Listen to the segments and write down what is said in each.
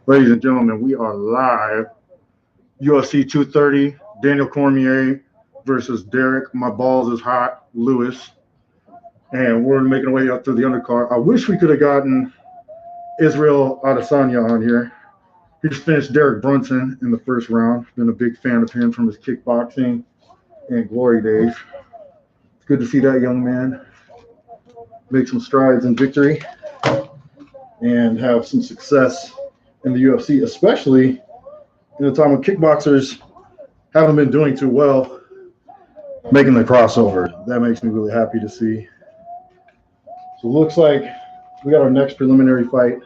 Ladies and gentlemen, we are live. UFC 230, Daniel Cormier versus Derek, my balls is hot, Lewis. And we're making our way up through the undercard. I wish we could have gotten Israel Adesanya on here. He just finished Derek Brunson in the first round. Been a big fan of him from his kickboxing and glory days. It's good to see that young man make some strides in victory and have some success in the UFC, especially in a time when kickboxers haven't been doing too well, making the crossover. That makes me really happy to see. So it looks like we got our next preliminary fight,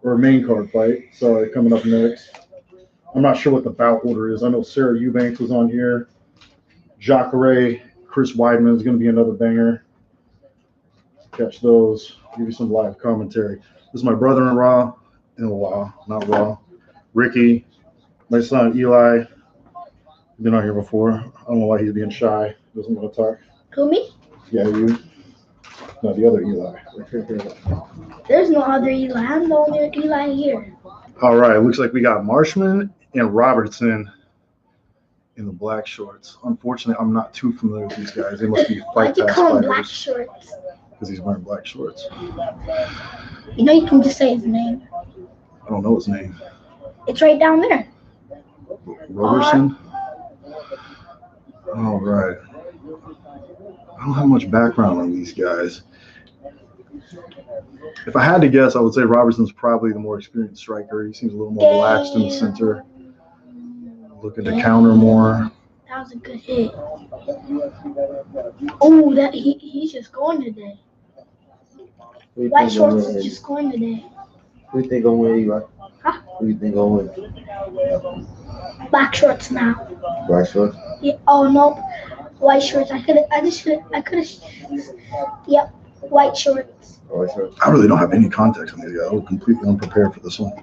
or main card fight, sorry, coming up next. I'm not sure what the bout order is. I know Sarah Eubanks was on here. Jacare, Chris Weidman is going to be another banger. Catch those, give you some live commentary. This is my brother-in-law, not Raw, Ricky, my son Eli. Been on here before. I don't know why he's being shy. Doesn't want to talk. Who, me? Yeah, you. No, the other Eli. There's no other Eli. I'm the only Eli here. All right, looks like we got Marshman and Robertson in the black shorts. Unfortunately, I'm not too familiar with these guys. They must be Why'd fight you pass call him black fighters shorts? because he's wearing black shorts. You know you can just say his name. I don't know his name. It's right down there. Robertson? All right. I don't have much background on these guys. If I had to guess, I would say Robertson's probably the more experienced striker. He seems a little more relaxed in the center. Looking to counter more. That was a good hit. Oh, that he's just going today. White shorts is just going today. Who you think gonna win, Eli? Huh? Who you think gonna win? Black shorts now. Black shorts? Yeah. Oh no, white shorts. I could have. Yep, white shorts. White shorts. I really don't have any context on these guys. I was completely unprepared for this one.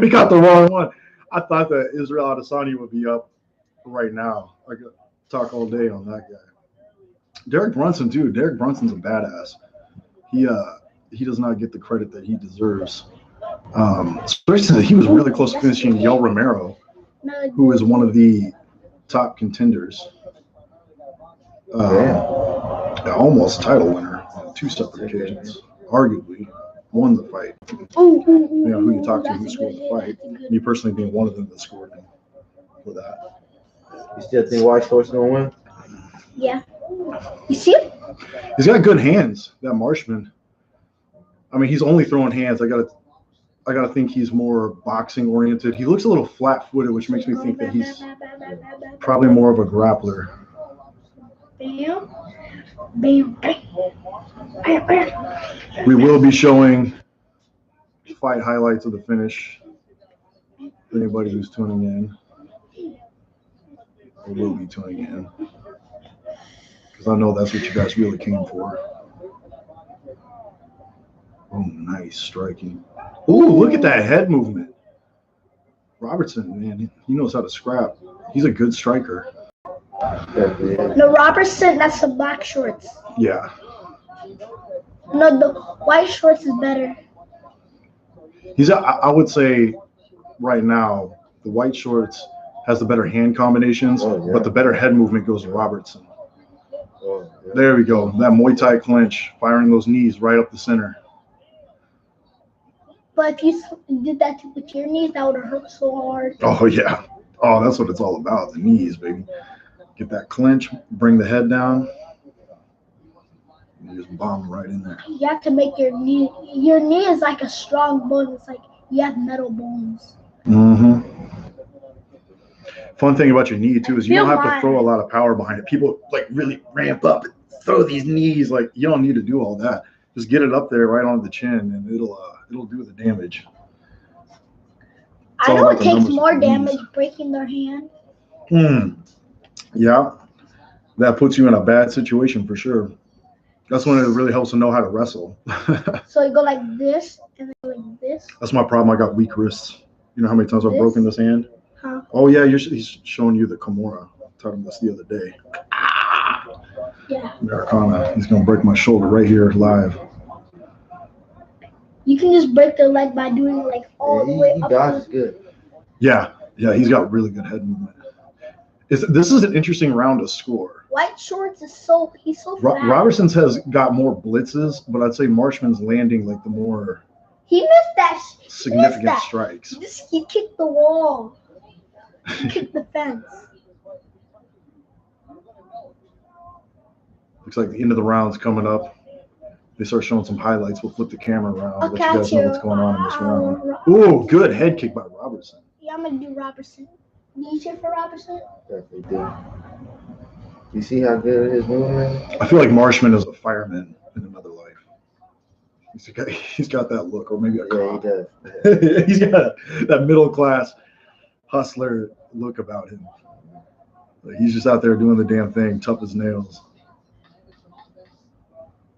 We got the wrong one. I thought that Israel Adesanya would be up right now. I could talk all day on that guy. Derek Brunson, too. Derek Brunson's a badass. He does not get the credit that he deserves. Especially he was really close to finishing Yoel Romero, who is one of the top contenders. Almost title winner on 2 separate occasions. Arguably won the fight. You know who you talk to, who scored the fight. Me personally being one of them that scored him for that. You still think white shorts gonna win? Yeah. You see him? He's got good hands, that Marshman. I mean, he's only throwing hands. I gotta think he's more boxing oriented. He looks a little flat-footed, which makes me think that he's probably more of a grappler. Bam. Bam. Bam. Bam. We will be showing fight highlights of the finish for anybody who's tuning in. Or will be tuning in. Because I know that's what you guys really came for. Oh, nice striking. Ooh, look at that head movement. Robertson, man, he knows how to scrap. He's a good striker. No, Robertson, that's the black shorts. Yeah. No, the white shorts is better. I would say right now, the white shorts has the better hand combinations, but the better head movement goes to Robertson. There we go. That Muay Thai clinch, firing those knees right up the center. But if you did that with your knees, that would have hurt so hard. Oh, yeah. Oh, that's what it's all about, the knees, baby. Get that clinch, bring the head down, and just bomb right in there. You have to make your knee is like a strong bone. It's like you have metal bones. Mm-hmm. Fun thing about your knee, too, is you don't have to throw a lot of power behind it. People, like, really ramp up and throw these knees. Like, you don't need to do all that. Just get it up there right on the chin, and it'll do the damage. I know it takes more damage breaking their hand. Yeah, that puts you in a bad situation for sure. That's when it really helps to know how to wrestle. So you go like this and then like this. That's my problem. I got weak wrists. You know how many times I've broken this hand? Huh? Oh yeah, he's showing you the Kimura. I taught him this the other day. Yeah. Americana. He's gonna break my shoulder right here live. You can just break their leg by doing like all the way He up. dodges good. Yeah, he's got really good head movement. This is an interesting round to score. White shorts is he's so fast. Robertson's has got more blitzes, but I'd say Marshman's landing like the more He missed that. significant strikes. He kicked the wall. He kicked the fence. Looks like the end of the round's coming up. They start showing some highlights. We'll flip the camera around. I'll Let you guys catch know you. what's going on in this round. Ooh, good head kick by Robertson. Yeah, I'm gonna do Robertson. Do you cheer for Robertson? Definitely do. You see how good his movement is? I feel like Marshman is a fireman in another life. He's got that look, or maybe a cop. Yeah, he does. He's got that middle class hustler look about him. Like he's just out there doing the damn thing, tough as nails.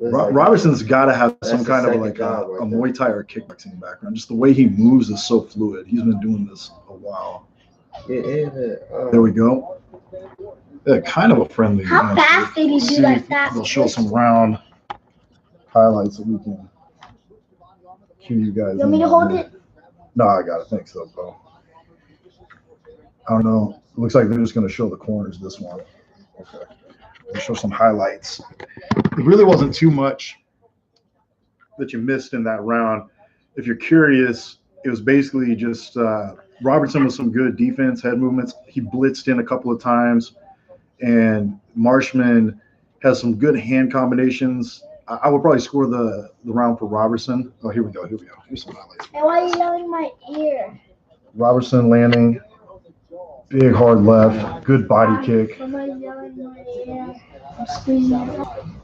Robertson's got to have some kind of like a Muay Thai or kickboxing background. Just the way he moves is so fluid. He's been doing this a while. There we go. Yeah, kind of a friendly. How fast did he do like that? We'll show some round highlights so we can cue you guys. You want me to hold it? No, I got it. Thanks, though, bro. I don't know. It looks like they're just going to show the corners this one. Okay. We'll show some highlights. It really wasn't too much that you missed in that round. If you're curious, it was basically just Robertson with some good defense, head movements. He blitzed in a couple of times, and Marshman has some good hand combinations. I would probably score the round for Robertson. Oh, here we go. Here's some highlights. And why are you yelling in my ear? Robertson landing, big hard left, good body kick. Somebody's yelling in my ear. I'm squeezing.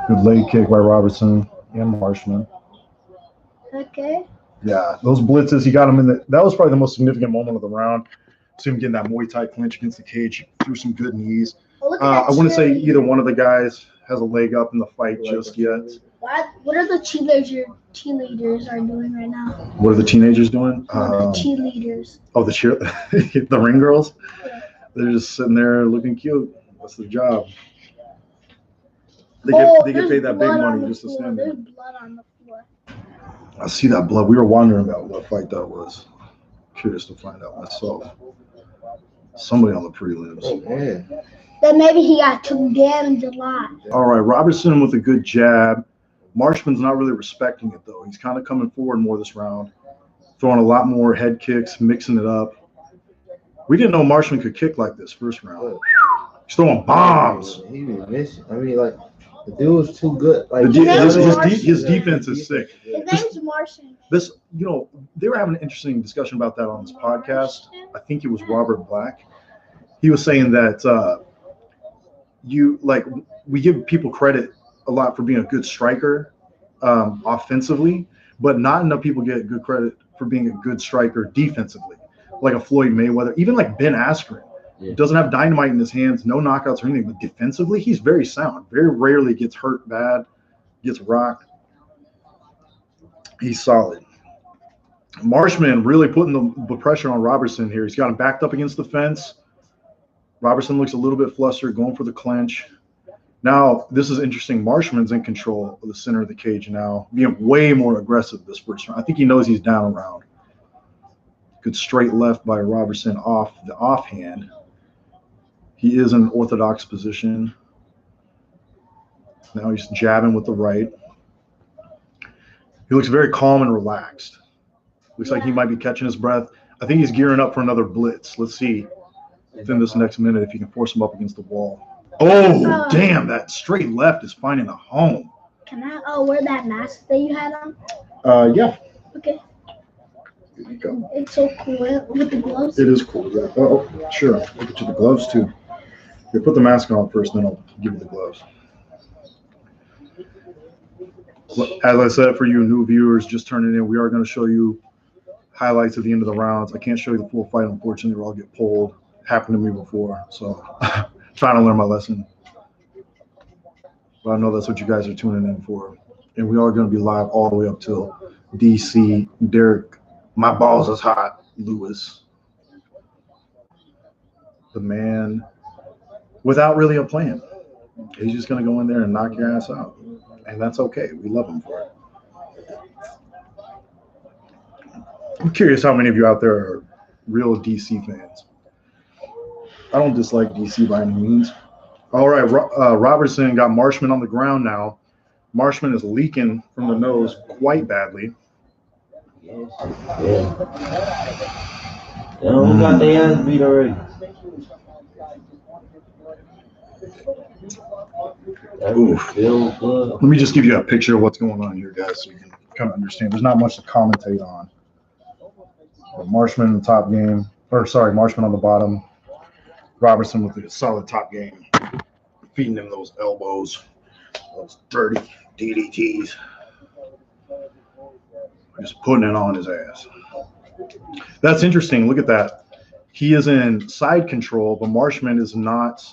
Good leg kick by Robertson and Marshman. Okay. Yeah, those blitzes, he got him in that was probably the most significant moment of the round. See him getting that Muay Thai clinch against the cage, threw some good knees. I wouldn't say either one of the guys has a leg up in the fight just yet. What are the cheerleaders are doing right now? What are the teenagers doing? The cheerleaders. Oh, the ring girls? Yeah. They're just sitting there looking cute. That's their job. They get paid that big money just to stand there. There's blood on the floor. I see that blood. We were wondering about what fight that was. Curious to find out myself. Somebody on the prelims. Oh, man. Then maybe he got too damaged a lot. All right, Robertson with a good jab. Marshman's not really respecting it, though. He's kind of coming forward more this round, throwing a lot more head kicks, mixing it up. We didn't know Marshman could kick like this first round. He's throwing bombs. He was missing. I mean, like, the dude was too good. Like His defense is sick. His name's Martian. They were having an interesting discussion about that on this podcast. I think it was Robert Black. He was saying that we give people credit a lot for being a good striker offensively, but not enough people get good credit for being a good striker defensively, like a Floyd Mayweather, even like Ben Askren. Yeah. Doesn't have dynamite in his hands, no knockouts or anything, but defensively, he's very sound. Very rarely gets hurt bad, gets rocked. He's solid. Marshman really putting the pressure on Robertson here. He's got him backed up against the fence. Robertson looks a little bit flustered, going for the clinch. Now, this is interesting. Marshman's in control of the center of the cage now, being way more aggressive this first round. I think he knows he's down around. Good straight left by Robertson off the offhand. He is in an orthodox position. Now he's jabbing with the right. He looks very calm and relaxed. Looks like he might be catching his breath. I think he's gearing up for another blitz. Let's see within this next minute if you can force him up against the wall. Oh, damn, that straight left is finding a home. Can I wear that mask that you had on? Yeah. Okay. Here you go. It's so cool with the gloves. It is cool. Yeah. Oh, sure. We'll get you the gloves too. Here, put the mask on first, then I'll give you the gloves. As I said, for you new viewers just turning in, we are going to show you highlights at the end of the rounds. I can't show you the full fight, unfortunately, or I'll get pulled. Happened to me before, so trying to learn my lesson. But I know that's what you guys are tuning in for. And we are going to be live all the way up till DC. Derek, my balls is hot. Lewis, the man without really a plan. He's just going to go in there and knock your ass out. And that's okay. We love him for it. I'm curious how many of you out there are real DC fans. I don't dislike DC by any means. All right, Robertson got Marshman on the ground now. Marshman is leaking from the nose quite badly. Yeah. They don't got their ass beat already. Oof. Let me just give you a picture of what's going on here, guys, so you can kind of understand. There's not much to commentate on. But Marshman in the top game, Marshman on the bottom. Robertson with a solid top game, feeding him those elbows, those dirty DDTs. Just putting it on his ass. That's interesting. Look at that. He is in side control, but Marshman is not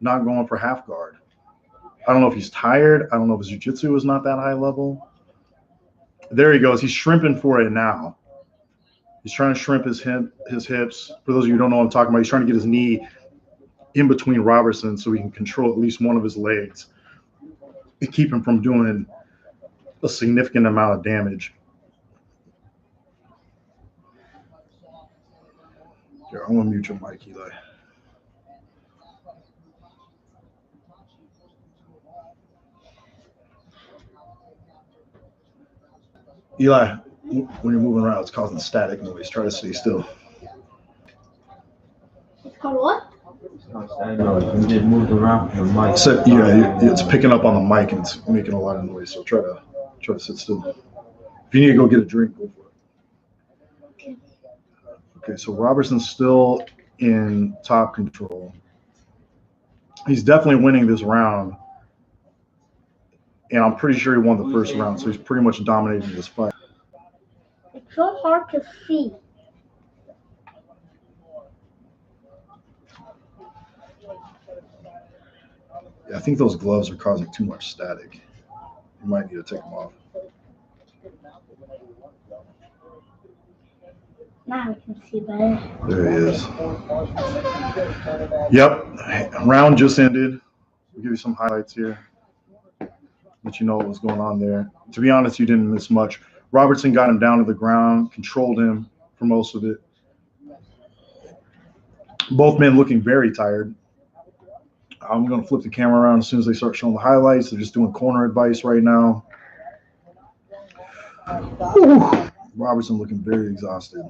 going for half guard. I don't know if he's tired. I don't know if his jiu-jitsu is not that high level. There he goes. He's shrimping for it now. He's trying to shrimp his hips. For those of you who don't know what I'm talking about, he's trying to get his knee in between Robertson so he can control at least one of his legs and keep him from doing a significant amount of damage. Here, I'm going to mute your mic, Eli. Eli, when you're moving around, it's causing static noise. Try to stay still. It's called what? I know. You just moved around the mic. So, yeah, it's picking up on the mic and it's making a lot of noise. So try to sit still. If you need to go get a drink, go for it. Okay, so Robertson's still in top control. He's definitely winning this round. And I'm pretty sure he won the first round, so he's pretty much dominating this fight. It's so hard to see. Yeah, I think those gloves are causing too much static. You might need to take them off. Now we can see better. There he is. Yep, round just ended. We'll give you some highlights here. Let you know what was going on there. To be honest, you didn't miss much. Robertson got him down to the ground, controlled him for most of it. Both men looking very tired. I'm going to flip the camera around as soon as they start showing the highlights. They're just doing corner advice right now. Whew. Robertson looking very exhausted.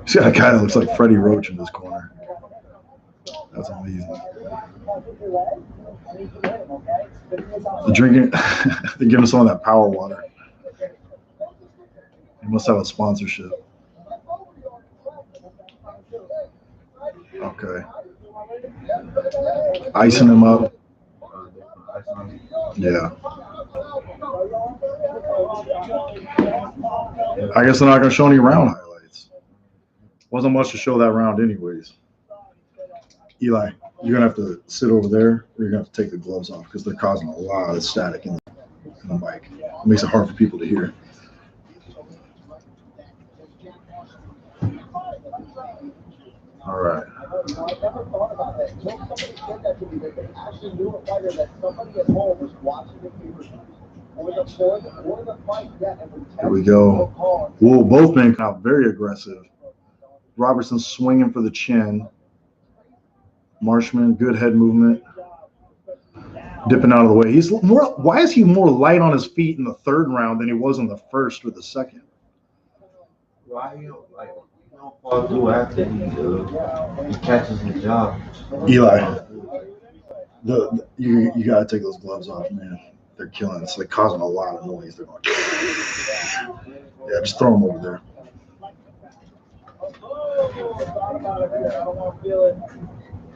See that guy that looks like Freddie Roach in this corner. That's amazing. They're drinking, they're giving some of that power water. They must have a sponsorship. Okay. Icing him up. Yeah. I guess they're not going to show any round highlights. Wasn't much to show that round anyways. Eli, you're going to have to sit over there, or you're going to have to take the gloves off because they're causing a lot of static in the mic. It makes it hard for people to hear. All right. Here we go. Whoa, both men come out very aggressive. Robertson swinging for the chin. Marshman, good head movement. Dipping out of the way. He's more. Why is he more light on his feet in the third round than he was in the first or the second? Why you don't fall through after he catches the job? Eli, you gotta take those gloves off, man. They're killing. It's like causing a lot of noise. They're going. Yeah, just throw them over there.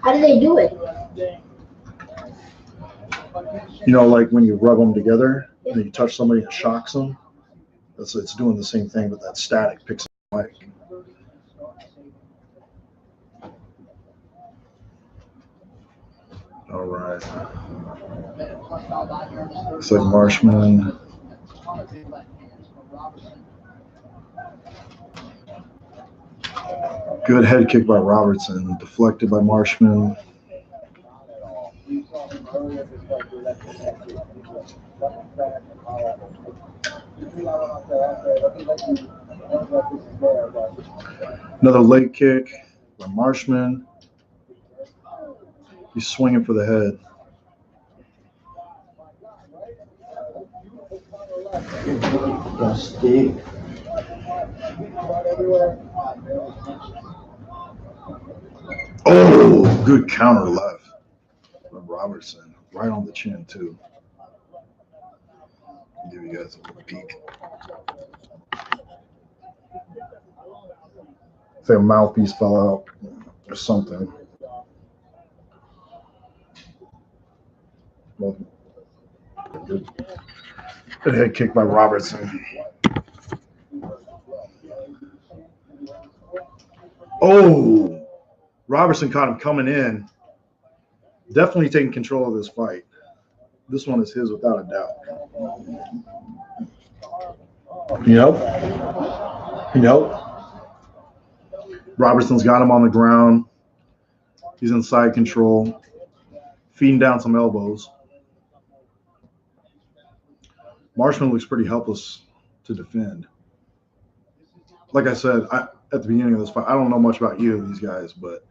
How do they do it? You know, like when you rub them together and you touch somebody and it shocks them. It's doing the same thing, but that static picks up the mic. All right. Looks like Marshman. Good head kick by Robertson, deflected by Marshman. Another leg kick by Marshman. He's swinging for the head. Dusty. Oh, good counter left from Robertson. Right on the chin, too. I'll give you guys a little peek. Say a mouthpiece fell out or something. Well, good head kick by Robertson. Oh, Robertson caught him coming in. Definitely taking control of this fight. This one is his without a doubt. Yep. Robertson's got him on the ground. He's in side control, feeding down some elbows. Marshman looks pretty helpless to defend. Like I said at the beginning of this fight, I don't know much about either of these guys, but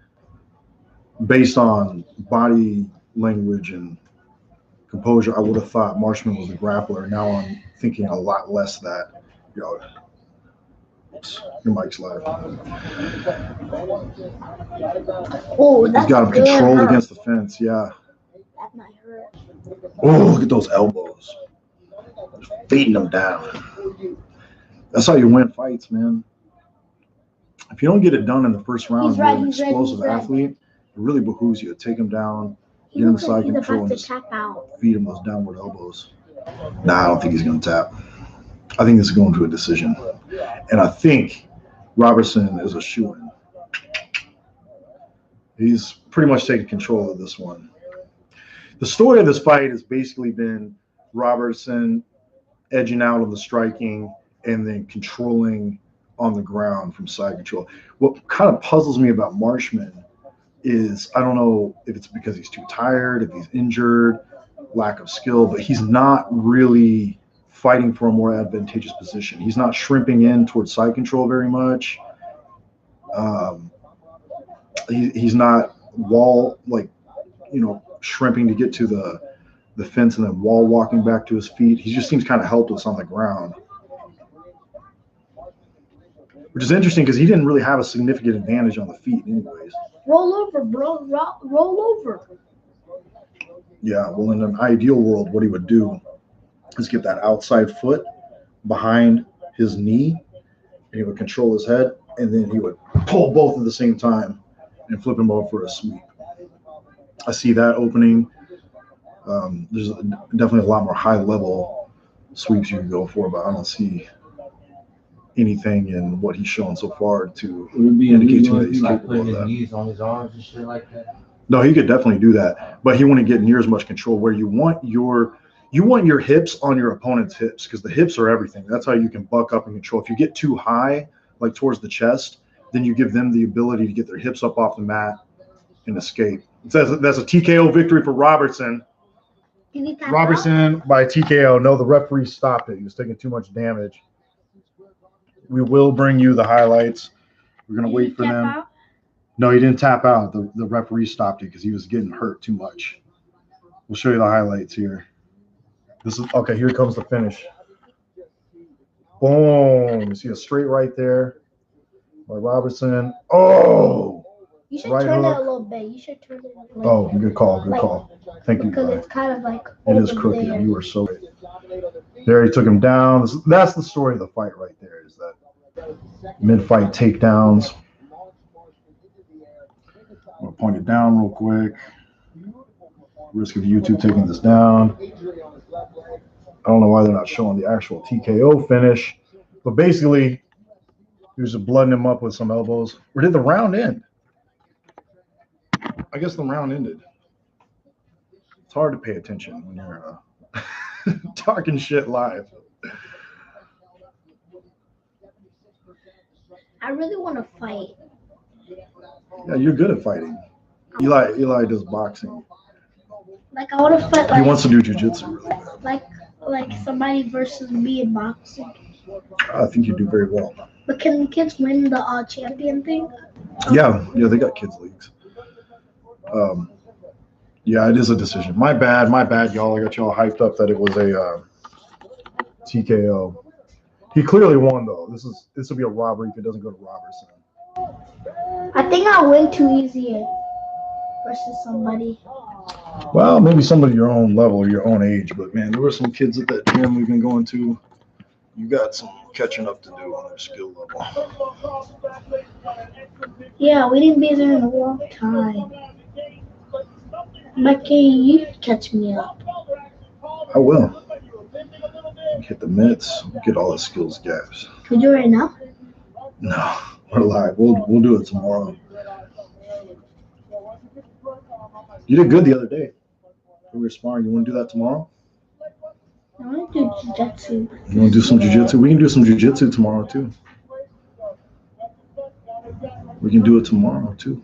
based on body language and composure, I would have thought Marshman was a grappler. Now I'm thinking a lot less that. Oops, your mic's live. Oh, that's He's got him good controlled hurt. against the fence, yeah. That might hurt. Oh, look at those elbows. Just beating them down. That's how you win fights, man. If you don't get it done in the first round, He's you're right, an he's right, explosive he's right. athlete. It really behooves you to take him down, He get him looks side like he's control, about and to just tap out. feed him those downward elbows. Nah, I don't think he's going to tap. I think this is going to a decision. And I think Robertson is a shoo-in. He's pretty much taking control of this one. The story of this fight has basically been Robertson edging out on the striking and then controlling on the ground from side control. What kind of puzzles me about Marshman is I don't know if it's because he's too tired, if he's injured, lack of skill, but he's not really fighting for a more advantageous position. He's not shrimping in towards side control very much. He's not shrimping to get to the fence and then wall walking back to his feet. He just seems kind of helpless on the ground, which is interesting because he didn't really have a significant advantage on the feet anyways. Roll over, bro. Roll over. Yeah, well, in an ideal world, what he would do is get that outside foot behind his knee, and he would control his head, and then he would pull both at the same time and flip him over for a sweep. I see that opening. There's definitely a lot more high-level sweeps you can go for, but I don't see anything in what he's shown so far to indicate to me that he's capable of putting his that. knees on his arms and shit like that. No, he could definitely do that, but he wouldn't get near as much control. Where you want your hips on your opponent's hips, because the hips are everything. That's how you can buck up and control. If you get too high, like towards the chest, then you give them the ability to get their hips up off the mat and escape. It says that's a TKO victory for Robertson. Robertson by TKO. No, the referee stopped it. He was taking too much damage. We will bring you the highlights. We're going to wait for them. Out? No, he didn't tap out. The referee stopped it because he was getting hurt too much. We'll show you the highlights here. This is okay. Here comes the finish. Boom. You see a straight right there by Robertson. Oh. You should right turn hook. it a little bit. You should turn it a little bit. Oh, good call. Good call. Thank you, Because guy. it's kind of like It is over crooked. there. You were so right. There, he took him down. That's the story of the fight right there, is that mid-fight takedowns. I'm going to point it down real quick. Risk of YouTube taking this down. I don't know why they're not showing the actual TKO finish, but basically, he was just blooding him up with some elbows. Or did the round end? I guess the round ended. It's hard to pay attention when you're talking shit live. I really want to fight. Yeah, you're good at fighting. Eli does boxing. Like I want to fight He wants to do jiu-jitsu really bad. like somebody versus me in boxing. I think you do very well. But can kids win the champion thing? Yeah, they got kids leagues. Yeah, it is a decision. My bad, y'all. I got y'all hyped up that it was a TKO. He clearly won though. This will be a robbery if it doesn't go to Robertson. I think I'll win too easy versus somebody. Well, maybe somebody your own level or your own age, but man, there were some kids at that gym we've been going to. You got some catching up to do on their skill level. Yeah, we didn't be there in a long time. Becky, you catch me up. I will. Hit the mitts, get all the skills gaps. Can you do it right now? No, we're live. We'll do it tomorrow. You did good the other day. We were sparring. You want to do that tomorrow? I want to do jiu-jitsu. You want to do some jiu-jitsu? We can do some jiu-jitsu tomorrow too. We can do it tomorrow too.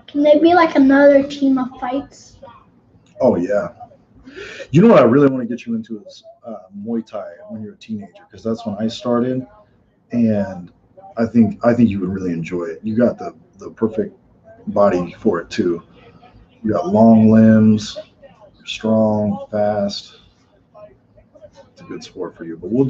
Can there be like another team of fights? Oh yeah. You know what I really want to get you into is Muay Thai when you're a teenager, because that's when I started, and I think you would really enjoy it. You got the perfect body for it too. You got long limbs, you're strong, fast. It's a good sport for you. But we'll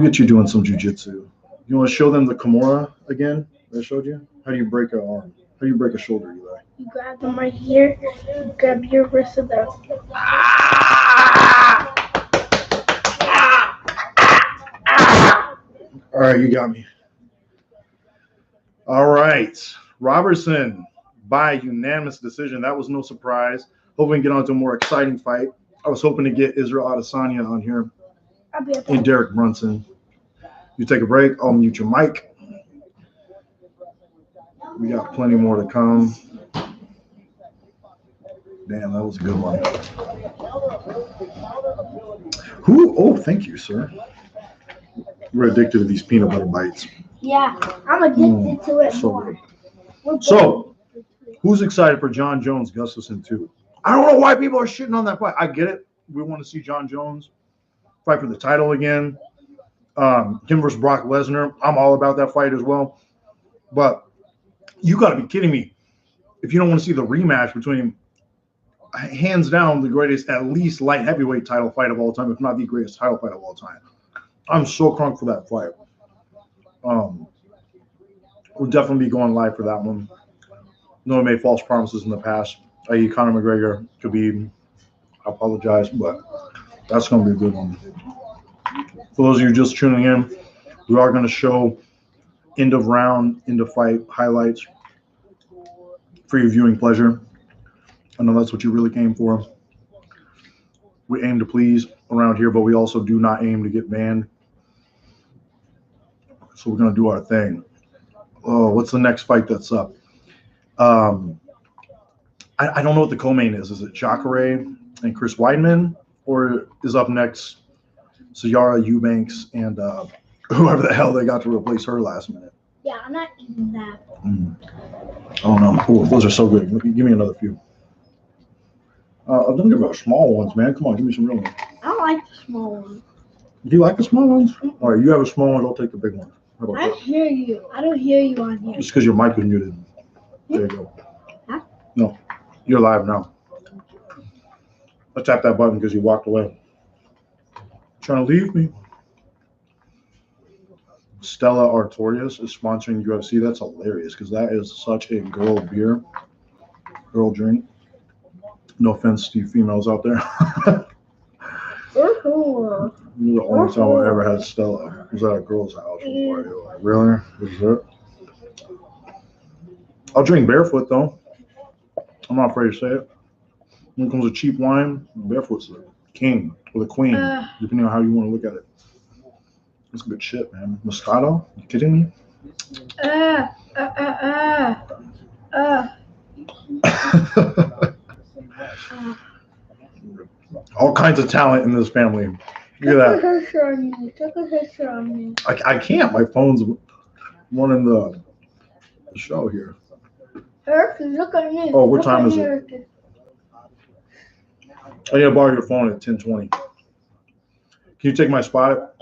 get you doing some jiu-jitsu. You want to show them the Kimura again that I showed you? How do you break an arm? How do you break a shoulder, Eli? You grab them right here, you grab your wrist of them. All right, you got me. All right. Robertson by unanimous decision. That was no surprise. Hoping we can get on to a more exciting fight. I was hoping to get Israel Adesanya on here and Derek Brunson. You take a break. I'll mute your mic. We got plenty more to come. Damn, that was a good one. Who? Oh, thank you, sir. We're addicted to these peanut butter bites. Yeah, I'm addicted to it So more. good. So, who's excited for John Jones Gustafsson 2? I don't know why people are shitting on that fight. I get it. We want to see John Jones fight for the title again. Him versus Brock Lesnar. I'm all about that fight as well. But you got to be kidding me if you don't want to see the rematch between, hands down, the greatest, at least light heavyweight title fight of all time, if not the greatest title fight of all time. I'm so crunk for that fight. We'll definitely be going live for that one. No one made false promises in the past, i.e. Conor McGregor, Khabib. I apologize, but that's going to be a good one. For those of you just tuning in, we are going to show end of round, end of fight highlights for your viewing pleasure. I know that's what you really came for. We aim to please around here, but we also do not aim to get banned. So we're going to do our thing. Oh, what's the next fight that's up? I don't know what the co-main is. Is it Jacare and Chris Weidman? Or is up next Sayara Eubanks and whoever the hell they got to replace her last minute? Yeah, I'm not eating that. Oh, no. Ooh, those are so good. Give me another few. Don't give me small ones, man. Come on, give me some real ones. I don't like the small ones. Do you like the small ones? All right, you have a small one. I'll take the big one. How about I that? hear you. I don't hear you on here. Just because your mic is muted. There you go. Huh? No, you're live now. I tapped that button because you walked away. Trying to leave me. Stella Artorias is sponsoring UFC. That's hilarious because that is such a girl beer, girl drink. No offense to you females out there. You're the only time I ever had Stella. It was at a girl's house. Like, really? Is it? I'll drink barefoot though. I'm not afraid to say it. When it comes to cheap wine, barefoot's the king or the queen, depending on how you want to look at it. That's good shit, man. Moscato? You kidding me? All kinds of talent in this family. Look at that. Take a picture on me. I can't. My phone's running the show here. Eric, look at me. Oh, what time is it? I need to borrow your phone at 10:20. Can you take my spot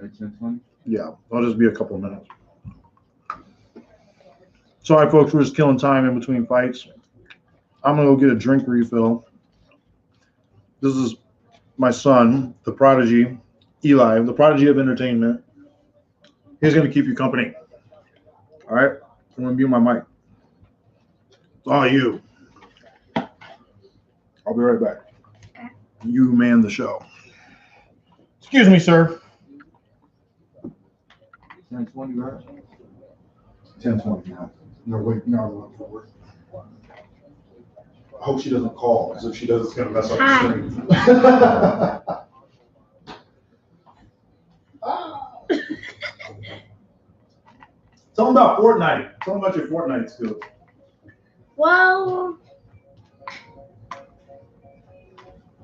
At 10:20? Yeah, I'll just be a couple of minutes. Sorry, folks, we're just killing time in between fights. I'm going to go get a drink refill. This is my son, the prodigy, Eli, the prodigy of entertainment. He's going to keep you company. All right? I'm going to mute my mic. It's all you. I'll be right back. Okay. You man the show. Excuse me, sir. 10:20, right? 10:20 now. No, wait, no, I'm for work. I hope she doesn't call, because if she does, it's going to mess up the stream. Tell them about Fortnite. Tell them about your Fortnite skills. Well,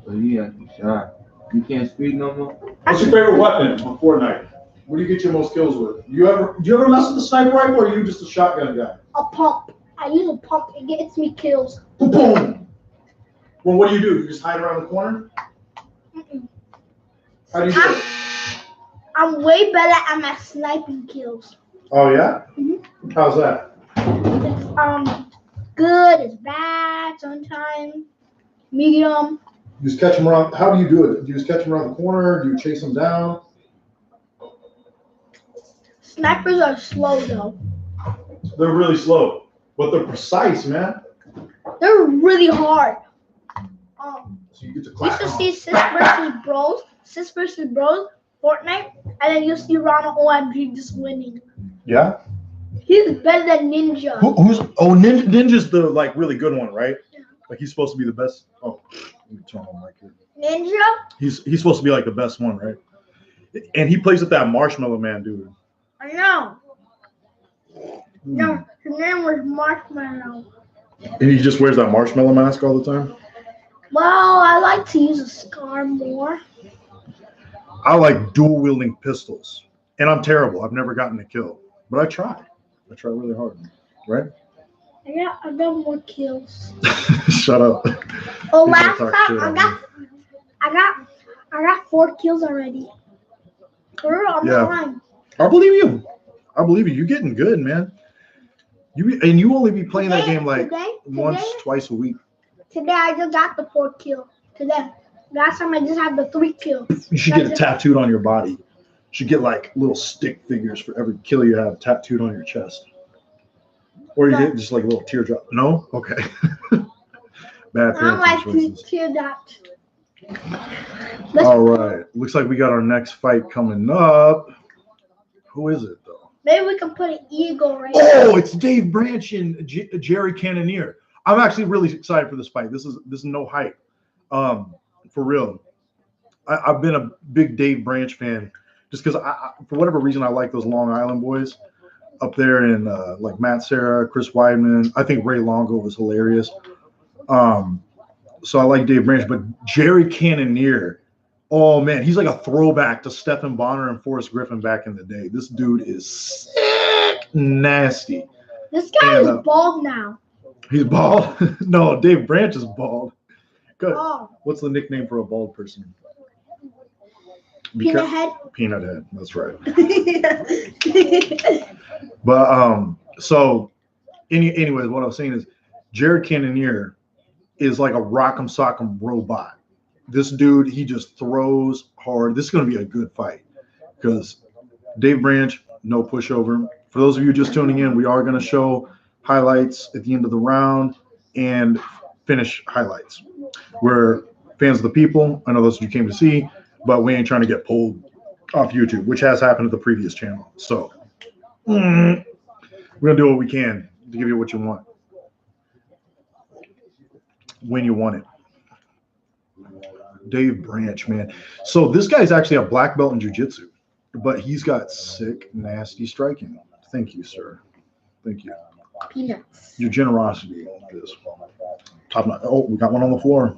So you acting shy. You can't speak no more? What's your favorite weapon on Fortnite? What do you get your most kills with? Do you ever mess with the sniper rifle, or are you just a shotgun guy? a pump. I use a pump. It gets me kills. Boom! Well, what do? You just hide around the corner? Mm-mm. How do you do it? I'm way better at my sniping kills. Oh, yeah? Mhm. How's that? It's good. It's bad sometimes. Medium. You just catch them around. How do you do it? Do you just catch them around the corner? Do you chase them down? Snipers are slow though. They're really slow, but they're precise, man. They're really hard. So you get to You clap. should see Sis versus Bros, Fortnite, and then you see Ronald OMG just winning. Yeah? He's better than Ninja. Ninja's the like really good one, right? Yeah. Like he's supposed to be the best. Oh, let me turn on my mic here. Ninja? He's supposed to be like the best one, right? And he plays with that Marshmallow Man dude. I know. No, his name was Marshmallow. And he just wears that marshmallow mask all the time. Well, I like to use a scar more. I like dual wielding pistols, and I'm terrible. I've never gotten a kill, but I try. I try really hard, right? I got more kills. Shut up. Oh, People last talk time shit on I got 4 kills already. Girl, I'm Yeah. not lying. I believe you. I believe you. You're getting good, man. You only be playing that game like once, twice a week. Today I just got the 4 kill. Today. Last time I just had the 3 kills. You should get it tattooed on your body. You should get like little stick figures for every kill you have tattooed on your chest. Or you get just like a little teardrop. No? Okay. Bad I don't parenting like choices. teardrops. All right. Looks like we got our next fight coming up. Who is it, though? Maybe we can put an eagle right Oh, it's Dave Branch and Jerry Cannonier. I'm actually really excited for this fight. This is no hype. For real. I've been a big Dave Branch fan just because for whatever reason I like those Long Island boys up there in like Matt Serra, Chris Weidman. I think Ray Longo was hilarious. So I like Dave Branch, but Jerry Cannonier, oh man, he's like a throwback to Stephen Bonner and Forrest Griffin back in the day. This dude is sick, nasty. This guy is bald now. He's bald? No, Dave Branch is bald. Good. Oh. What's the nickname for a bald person? Peanut head. Peanut head. That's right. But so anyways, what I was saying is Jared Cannonier is like a rock'em sock'em robot. This dude, he just throws hard. This is going to be a good fight because Dave Branch, no pushover. For those of you just tuning in, we are going to show highlights at the end of the round and finish highlights. We're fans of the people. I know those of you came to see, but we ain't trying to get pulled off YouTube, which has happened at the previous channel. So we're going to do what we can to give you what you want when you want it. Dave Branch, man. So this guy's actually a black belt in jiu-jitsu, but he's got sick, nasty striking. Thank you, sir. Thank you. Peanuts. Your generosity is top notch. Oh, we got one on the floor.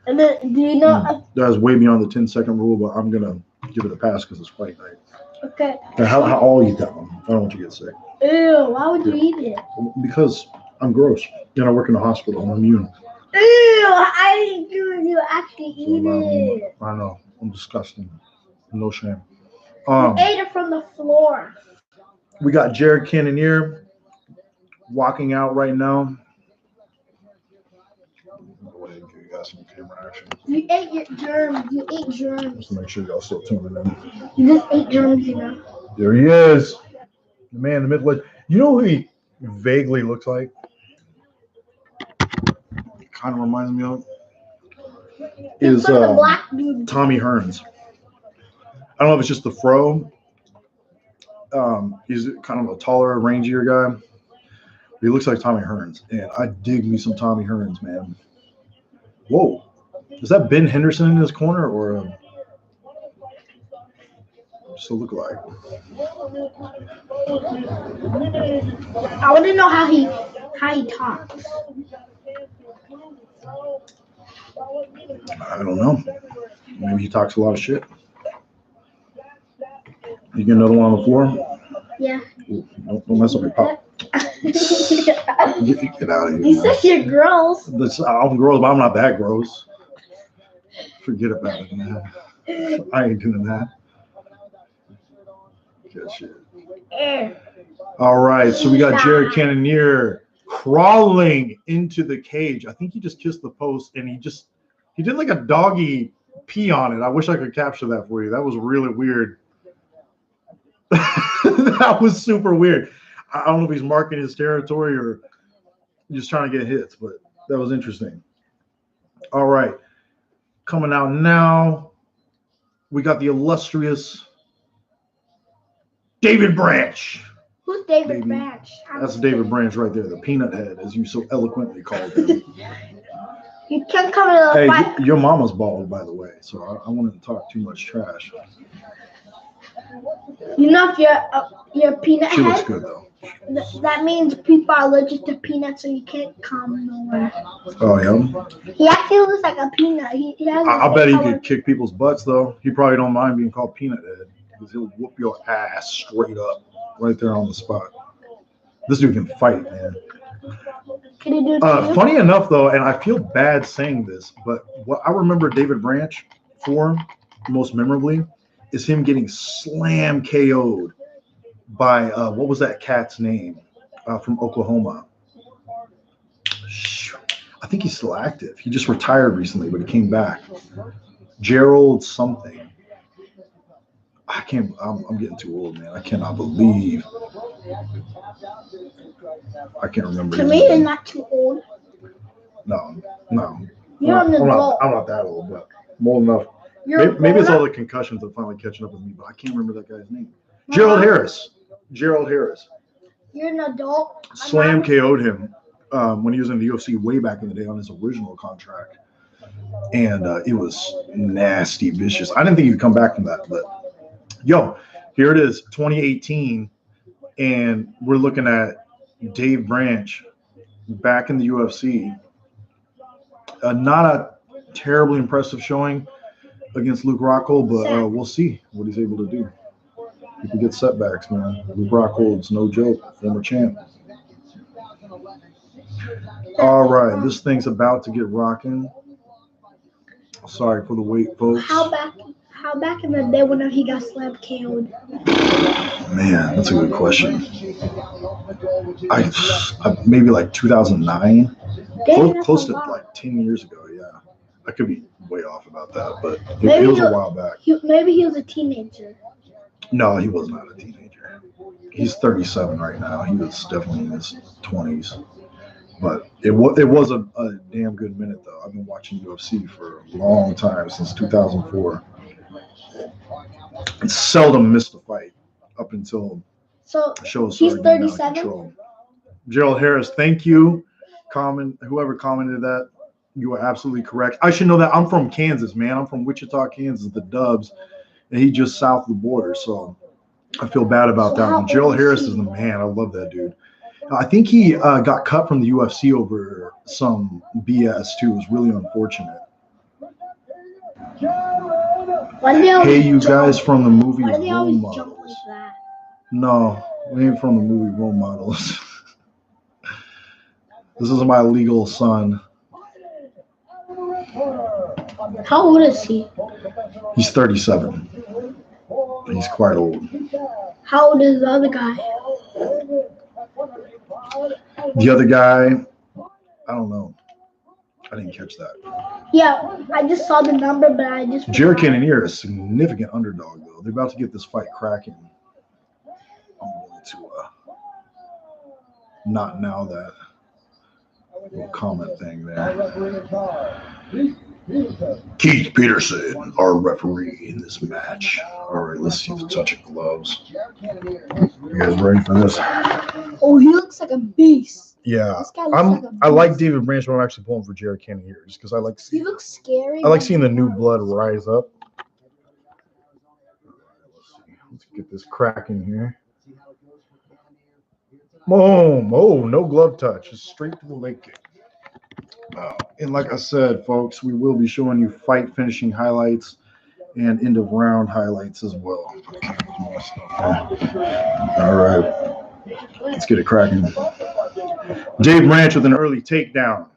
And then, do you know? That is way beyond the 10-second rule, but I'm going to give it a pass because it's fight night. Okay. Now, how I'll eat that one. I don't want you to get sick. Ew, why would you eat it? Because I'm gross and I work in a hospital. I'm immune. I didn't do it. You actually eat it. I know. I'm disgusting. No shame. You ate it from the floor. We got Jared Cannonier walking out right now. You got some camera action. You ate your germs. You ate germs. Just to make sure y'all still tuning in. You just ate germs, you know. There he is. The man, the myth. You know who he vaguely looks like? Kind of reminds me of is the black dude. Tommy Hearns. I don't know if it's just the fro. He's kind of a taller, rangier guy. He looks like Tommy Hearns, and I dig me some Tommy Hearns, man. Whoa, is that Ben Henderson in his corner, or just a look-alike? I want to know how he talks. I don't know. Maybe he talks a lot of shit. You get another one on the floor? Yeah. Ooh, don't mess up your pop. Get out of here. You said you're gross. I'm gross, but I'm not that gross. Forget about it, man. I ain't doing that. Good shit. All right, so we got Jared Cannonier crawling into the cage. I think he just kissed the post, and he did like a doggy pee on it. I wish I could capture that for you. That was really weird. That was super weird. I don't know if he's marking his territory or just trying to get hits, but that was interesting. All right. Coming out now, we got the illustrious David Branch. Who's David Branch? That's David Branch right there, the peanut head, as you so eloquently called him. You can't come in Hey, fight. your mama's bald, by the way, so I wanted to talk too much trash. You know, if you're a peanut She head, looks good, though. That means people are allergic to peanuts, so you can't come nowhere. Oh, yeah? He actually looks like a peanut. He has I bet he could kick people's butts, though. He probably don't mind being called peanut head, because he'll whoop your ass straight up right there on the spot. This dude can fight, man. Can he do it to you? Funny enough, though, and I feel bad saying this, but what I remember David Branch for most memorably is him getting slam KO'd by what was that cat's name from Oklahoma? I think he's still active. He just retired recently, but he came back. Gerald something. I'm getting too old, man. I cannot believe. I can't remember. To me, you're not too old. No. You're an adult. I'm not that old, but I'm old enough. Maybe it's all the concussions that are finally catching up with me, but I can't remember that guy's name. Gerald Harris. Gerald Harris. You're an adult. Slam KO'd him when he was in the UFC way back in the day on his original contract. And it was nasty, vicious. I didn't think he'd come back from that, but yo, here it is, 2018, and we're looking at Dave Branch back in the UFC. Not a terribly impressive showing against Luke Rockhold, but we'll see what he's able to do. He can get setbacks, man. Luke Rockhold's no joke, former champ. All right, this thing's about to get rocking. Sorry for the wait, folks. How back in the day when he got slam KO'd? Man, that's a good question. I maybe like 2009, close to like 10 years ago. Yeah, I could be way off about that, but it was a while back. Maybe he was a teenager. No, he was not a teenager. He's 37 right now. He was definitely in his 20s. But it was a damn good minute, though. I've been watching UFC for a long time, since 2004. And seldom missed a fight up until the show started getting out of control. Gerald Harris, thank you. Whoever commented that, you are absolutely correct. I should know that. I'm from Kansas, man. I'm from Wichita, Kansas, the Dubs. And he's just south of the border, so I feel bad about that one. Gerald Harris is the man. I love that dude. I think he got cut from the UFC over some BS, too. It was really unfortunate. Hey, you guys from the movie Role Models. No, we ain't from the movie Role Models. This is my legal son. How old is he? He's 37. He's quite old. How old is the other guy? The other guy, I don't know. I didn't catch that. Yeah, I just saw the number, but I just. Jared Cannonier is a significant underdog, though. They're about to get this fight cracking. I'm going to not now that little comment thing there. Keith Peterson, our referee in this match. All right, let's see the touching gloves. You guys ready for this? Oh, he looks like a beast. Yeah, This guy looks like a I like beast. David Branch, but I'm actually pulling for Jared Cannonier just because I like He looks scary. I like seeing the new blood rise up. Let's get this cracking here. Boom! Oh, no glove touch, just straight to the leg kick. And like I said, folks, we will be showing you fight finishing highlights and end of round highlights as well. All right, let's get it cracking. Dave Branch with an early takedown.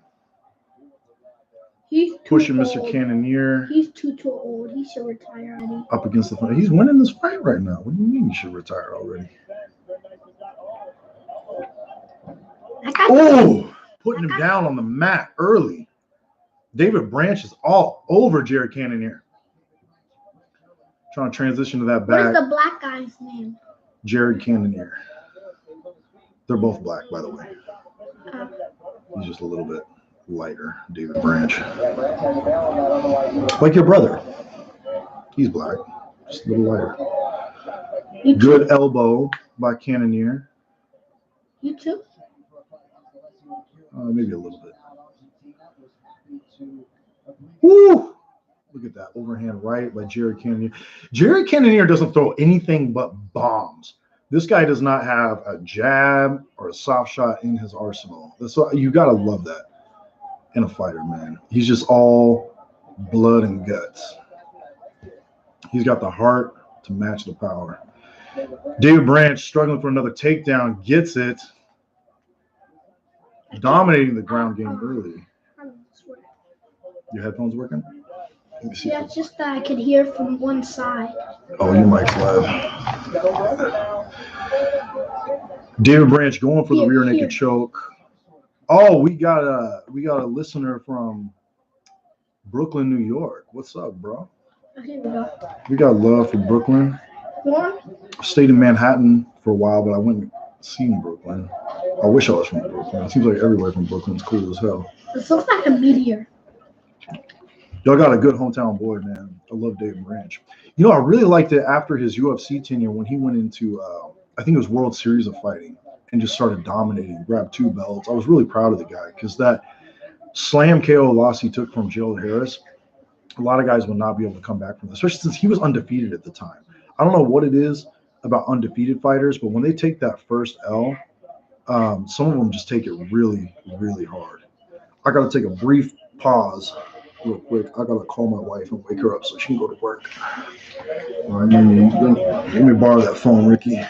He's Pushing too Mr. old. Cannonier He's too old. He should retire already. up against the fight. He's winning this fight right now. What do you mean he should retire already? Oh, putting him down on the mat early. David Branch is all over Jared Cannonier. Trying to transition to that What is back. the black guy's name? Jared Cannonier. They're both black, by the way. He's just a little bit lighter, David Branch. Like your brother. He's black, just a little lighter. Good elbow by Cannonier. You too? Maybe a little bit. Woo! Look at that overhand right by Jared Cannonier. Jared Cannonier doesn't throw anything but bombs. This guy does not have a jab or a soft shot in his arsenal. So you gotta love that in a fighter, man. He's just all blood and guts. He's got the heart to match the power. David Branch struggling for another takedown, gets it. Dominating the ground game early. Your headphones working? Let me see. Yeah, it's just that I could hear from one side. Oh, your mic's live. David Branch going for the rear naked choke. Oh, we got a listener from Brooklyn, New York. What's up, bro? Here we go. We got love for Brooklyn. One? Stayed in Manhattan for a while, but I went and seen Brooklyn. I wish I was from Brooklyn. It seems like everywhere from Brooklyn's cool as hell. This looks like a meteor. Y'all got a good hometown boy, man. I love David Branch. You know, I really liked it after his UFC tenure when he went into, I think it was World Series of Fighting, and just started dominating, grabbed 2 belts. I was really proud of the guy because that slam KO loss he took from Gerald Harris, a lot of guys will not be able to come back from that, especially since he was undefeated at the time. I don't know what it is about undefeated fighters, but when they take that first L, some of them just take it really, really hard. I got to take a brief pause real quick. I got to call my wife and wake her up so she can go to work. All right, let me borrow that phone, Ricky.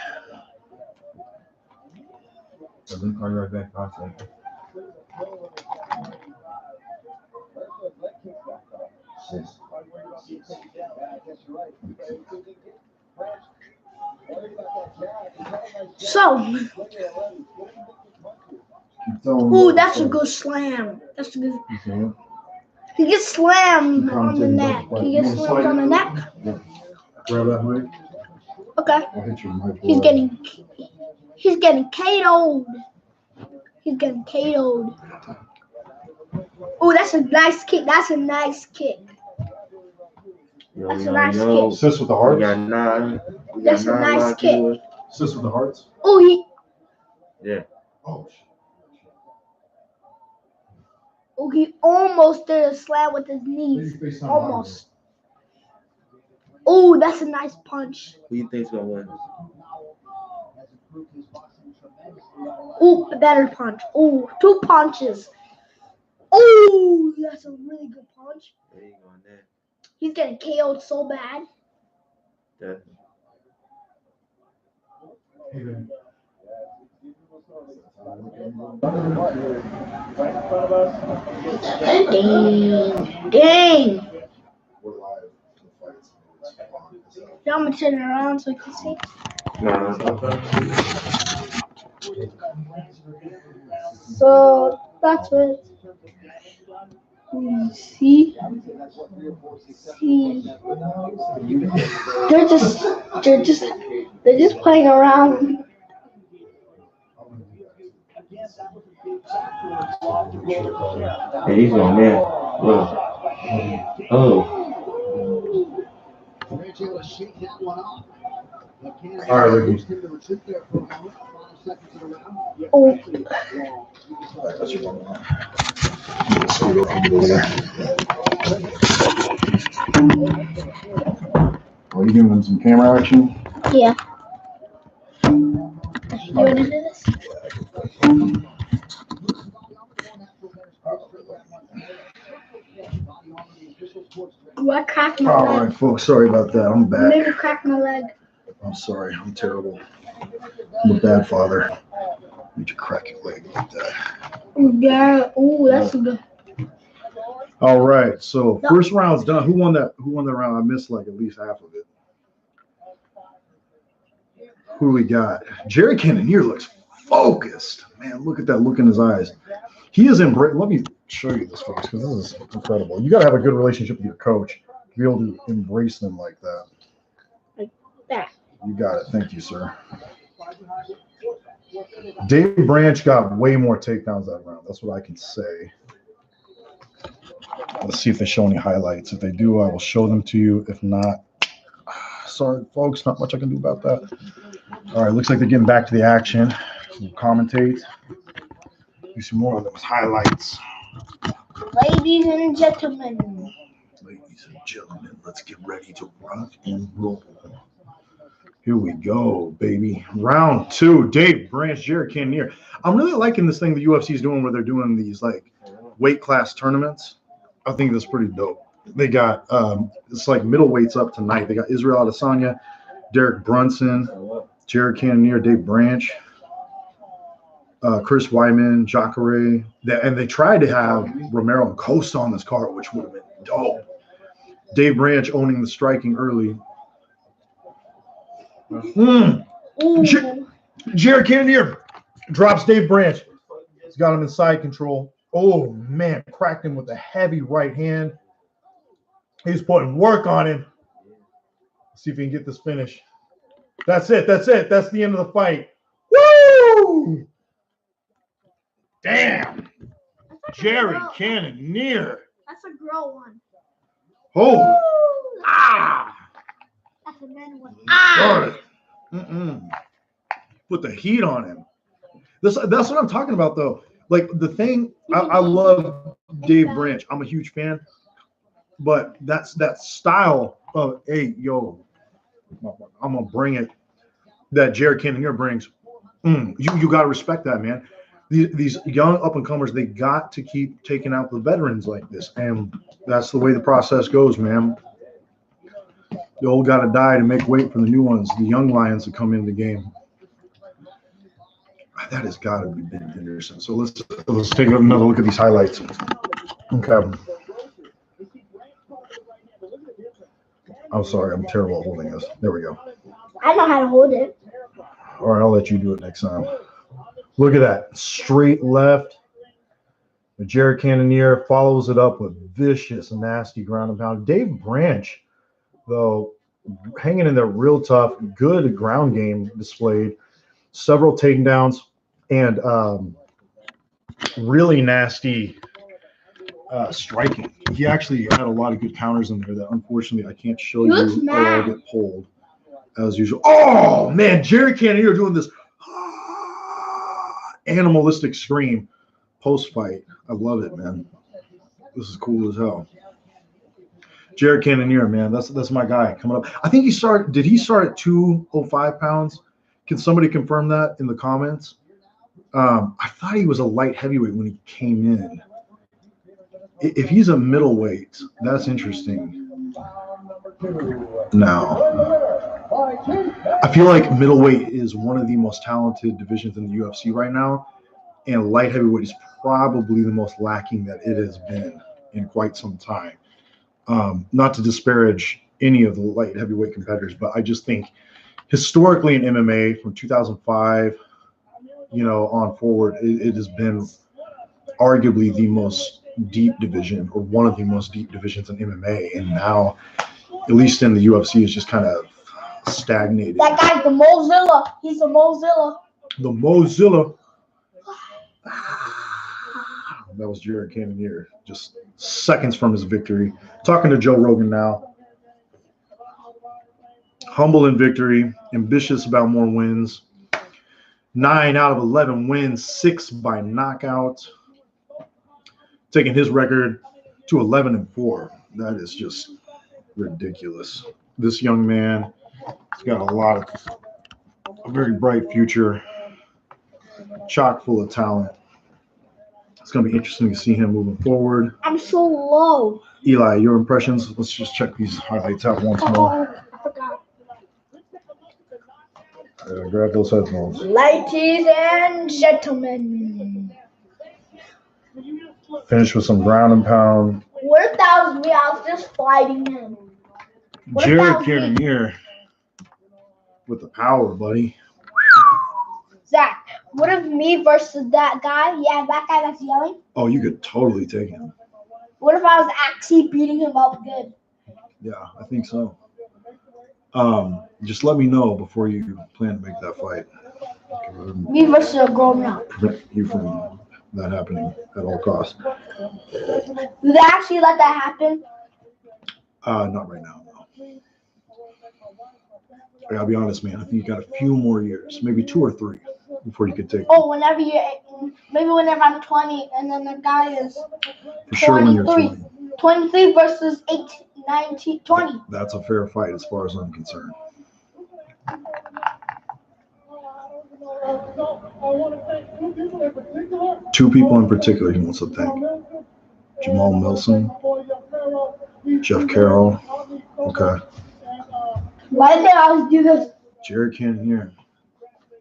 Let me call you right back. I'll take it. So, ooh, that's a good slam. That's a good. He gets slammed on the neck. He gets slammed on the neck. Grab that mic. Okay. I'll hit your mic. He's getting KO'd. He's getting KO'd. Oh, that's a nice kick. That's a nice kick. That's a nice kick. Sis with the hearts. That's a nice kick. Sis with the hearts. Oh, Yeah. Oh, he almost did a slam with his knees. Almost. Oh, that's a nice punch. Who you think's gonna win? Oh, a better punch. Oh, 2 punches. Oh, that's a really good punch. There you go, there. He's getting KO'd so bad. Definitely. Dang. Yeah, I'm gonna turn it around so you can see. No. So that's what. See, they're just playing around. Hey, he's going there. Look. Oh. All right, Ricky. Oh, Are you giving them some camera action? yeah. You wanna do this? What cracked my All leg? right, folks. Sorry about that. I'm You made me back. crack my leg. I'm sorry. I'm terrible. I'm a bad father. Need to crack your leg like that. Yeah. Oh, that's good. All right. So first round's done. Who won that? Who won that round? I missed like at least half of it. Who we got? Jerry Cannonier looks focused. Man, look at that look in his eyes. He is embraced. Let me show you this, folks, because this is incredible. You got to have a good relationship with your coach to be able to embrace them like that. Like that. You got it. Thank you, sir. Dave Branch got way more takedowns that round. That's what I can say. Let's see if they show any highlights. If they do, I will show them to you. If not, sorry, folks, not much I can do about that. All right, looks like they're getting back to the action. We'll commentate. Do some more of those highlights. Ladies and gentlemen. Ladies and gentlemen, let's get ready to rock and roll. Here we go, baby. Round two, Dave Branch, Jerry Cannonier. I'm really liking this thing the UFC is doing where they're doing these like weight class tournaments. I think that's pretty dope. They got it's like middleweights up tonight. They got Israel Adesanya, Derek Brunson, Jerry Cannonier, Dave Branch, Chris Weidman, Jacare. And they tried to have Romero and Costa on this card, which would have been dope. Dave Branch owning the striking early. Jerry Cannonier drops Dave Branch. He's got him in side control. Oh, man, cracked him with a heavy right hand. He's putting work on him. Let's see if he can get this finish. That's it. That's it. That's the end of the fight. Woo! Damn. Jerry Cannonier. That's a girl one. Oh. Ah. That's a man one. Ah. Put the heat on him. That's what I'm talking about, though. Like, the thing, I love Dave Branch. I'm a huge fan. But that's that style of, hey, yo, I'm going to bring it, that Jerry Cannonier brings. You got to respect that, man. These young up-and-comers, they got to keep taking out the veterans like this. And that's the way the process goes, man. The old got to die to make way for the new ones, the young lions to come in the game. That has got to be Ben Henderson. So let's take another look at these highlights. Okay. I'm sorry, I'm terrible at holding this. There we go. I know how to hold it. All right, I'll let you do it next time. Look at that. Straight left. Jerry Cannonier follows it up with vicious, nasty ground and pound. Dave Branch, though, hanging in there real tough. Good ground game displayed. Several takedowns and really nasty striking. He actually had a lot of good counters in there that unfortunately I can't show you or I'll get pulled as usual. Oh, man, Jerry Cannonier doing this animalistic scream post-fight. I love it, man. This is cool as hell. Jerry Cannonier, man, that's my guy coming up. I think did he start at 205 pounds? Can somebody confirm that in the comments? I thought he was a light heavyweight when he came in. If he's a middleweight, that's interesting. No. I feel like middleweight is one of the most talented divisions in the UFC right now, and light heavyweight is probably the most lacking that it has been in quite some time. Not to disparage any of the light heavyweight competitors, but I just think historically in MMA from 2005, on forward, it has been arguably the most deep division or one of the most deep divisions in MMA. And now, at least in the UFC, is just kind of stagnated. That guy, the Mozilla. He's a Mozilla. The Mozilla. That was Jared Cannonier, just seconds from his victory. Talking to Joe Rogan now. Humble in victory, ambitious about more wins. 9 out of 11 wins, 6 by knockout. Taking his record to 11-4. That is just ridiculous. This young man has got a very bright future, chock full of talent. It's going to be interesting to see him moving forward. I'm so low. Eli, your impressions? Let's just check these highlights out once more. I forgot. Grab those headphones. Ladies and gentlemen. Finish with some ground and pound. What if that was me? I was just fighting him. What if that Jared was me? Cannonier with the power, buddy. Zach, what if me versus that guy? Yeah, that guy that's yelling. Oh, you could totally take him. What if I was actually beating him up good? Yeah, I think so. Just let me know before you plan to make that fight. Me versus a grown up. Prevent you from that happening at all costs. Do they actually let that happen? Not right now, no. I gotta be honest, man. I think you got a few more years, maybe 2 or 3, before you could take. Oh, whenever I'm 20, and then the guy is For sure when you're 23. 20. 23 versus 18, 19, 20. That's a fair fight as far as I'm concerned. Two people in particular he wants to thank. Jamal Nelson, Jeff Carroll. Okay. Why do they always do this? Jared Cannonier.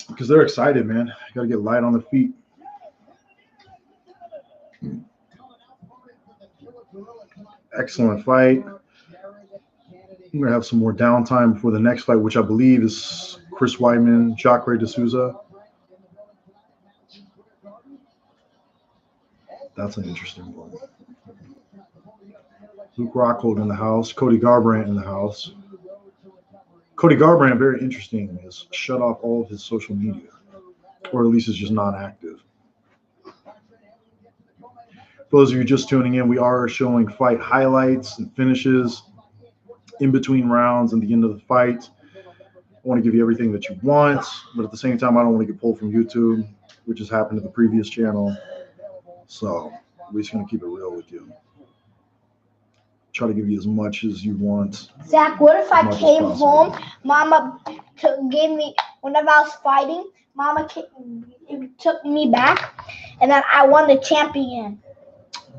Because they're excited, man. You gotta get light on the feet. Excellent fight. We're gonna have some more downtime before the next fight, which I believe is Chris Weidman, Jacare D'Souza. That's an interesting one. Luke Rockhold in the house. Cody Garbrandt in the house. Cody Garbrandt, very interesting, has shut off all of his social media, or at least is just not active. For those of you just tuning in, we are showing fight highlights and finishes in between rounds and the end of the fight. I want to give you everything that you want, but at the same time, I don't want to get pulled from YouTube, which has happened to the previous channel. So we're just going to keep it real with you. Try to give you as much as you want. Zach, what if I came home, Mama gave me, whenever I was fighting, Mama took me back, and then I won the champion.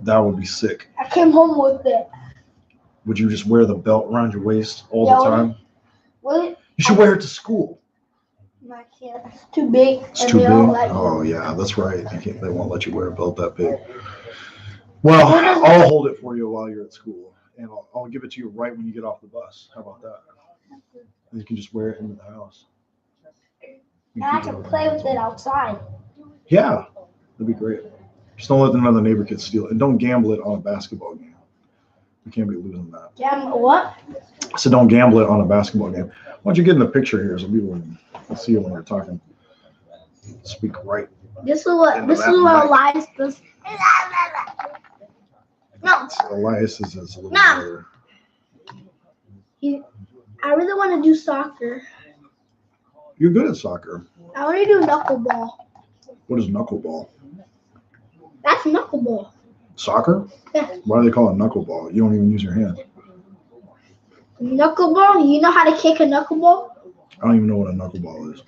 That would be sick. I came home with it. Would you just wear the belt around your waist all the time? What? You should wear it to school. It's too big. It's too big? Oh, yeah, that's right. They won't let you wear a belt that big. Well, I'll hold it for you while you're at school. And I'll give it to you right when you get off the bus. How about that? And you can just wear it into the house. And I can play with it outside. Yeah, that'd be great. Just don't let another neighbor kid steal it. And don't gamble it on a basketball game. You can't be losing that. Gamble what? So don't gamble it on a basketball game. Why don't you get in the picture here so people can see you when you're talking. Speak right. This is what Elias does. No. Elias is a little better. I really want to do soccer. You're good at soccer. I want to do knuckleball. What is knuckleball? That's knuckleball. Soccer? Yeah. Why do they call it knuckleball? You don't even use your hands. Knuckleball? You know how to kick a knuckleball? I don't even know what a knuckleball is.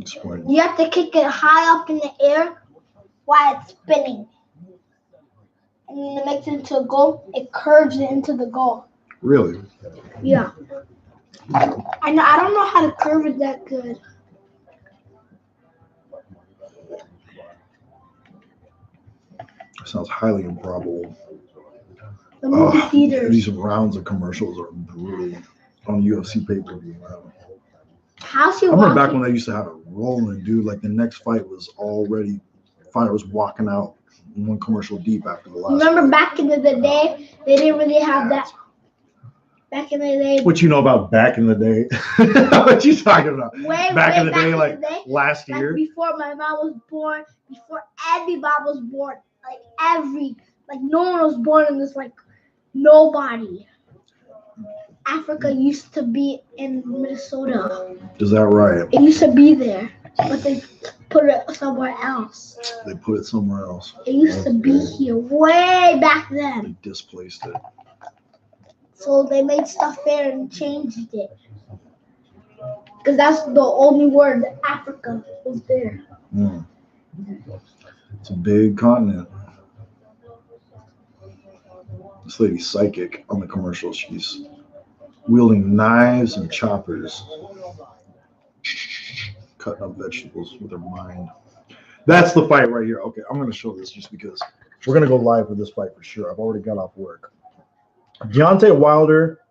Explain. You have to kick it high up in the air while it's spinning. And then it makes it into a goal. It curves it into the goal. Really? Yeah. I don't know how to curve it that good. Sounds highly improbable. The movie theaters. These rounds of commercials are brutal on UFC pay-per-view. How's he I remember walking? back when they used to have it rolling, dude. Like the next fight was already, fighter was walking out one commercial deep after the last. Remember fight. back in the day, they didn't really have that. Back in the day. What you know about back in the day? What you talking about? Back in the day, like day, last year. Before my mom was born, before everybody was born, like no one was born in this, like nobody. Africa used to be in Minnesota. Is that right? It used to be there, but they put it somewhere else. They put it somewhere else. It used to be here way back then. They displaced it. So they made stuff there and changed it. Because that's the only word, Africa, was there. Mm. It's a big continent. This lady's psychic on the commercial. She's wielding knives and choppers, cutting up vegetables with her mind. That's the fight right here. Okay, I'm going to show this just because we're going to go live for this fight for sure. I've already got off work. Deontay Wilder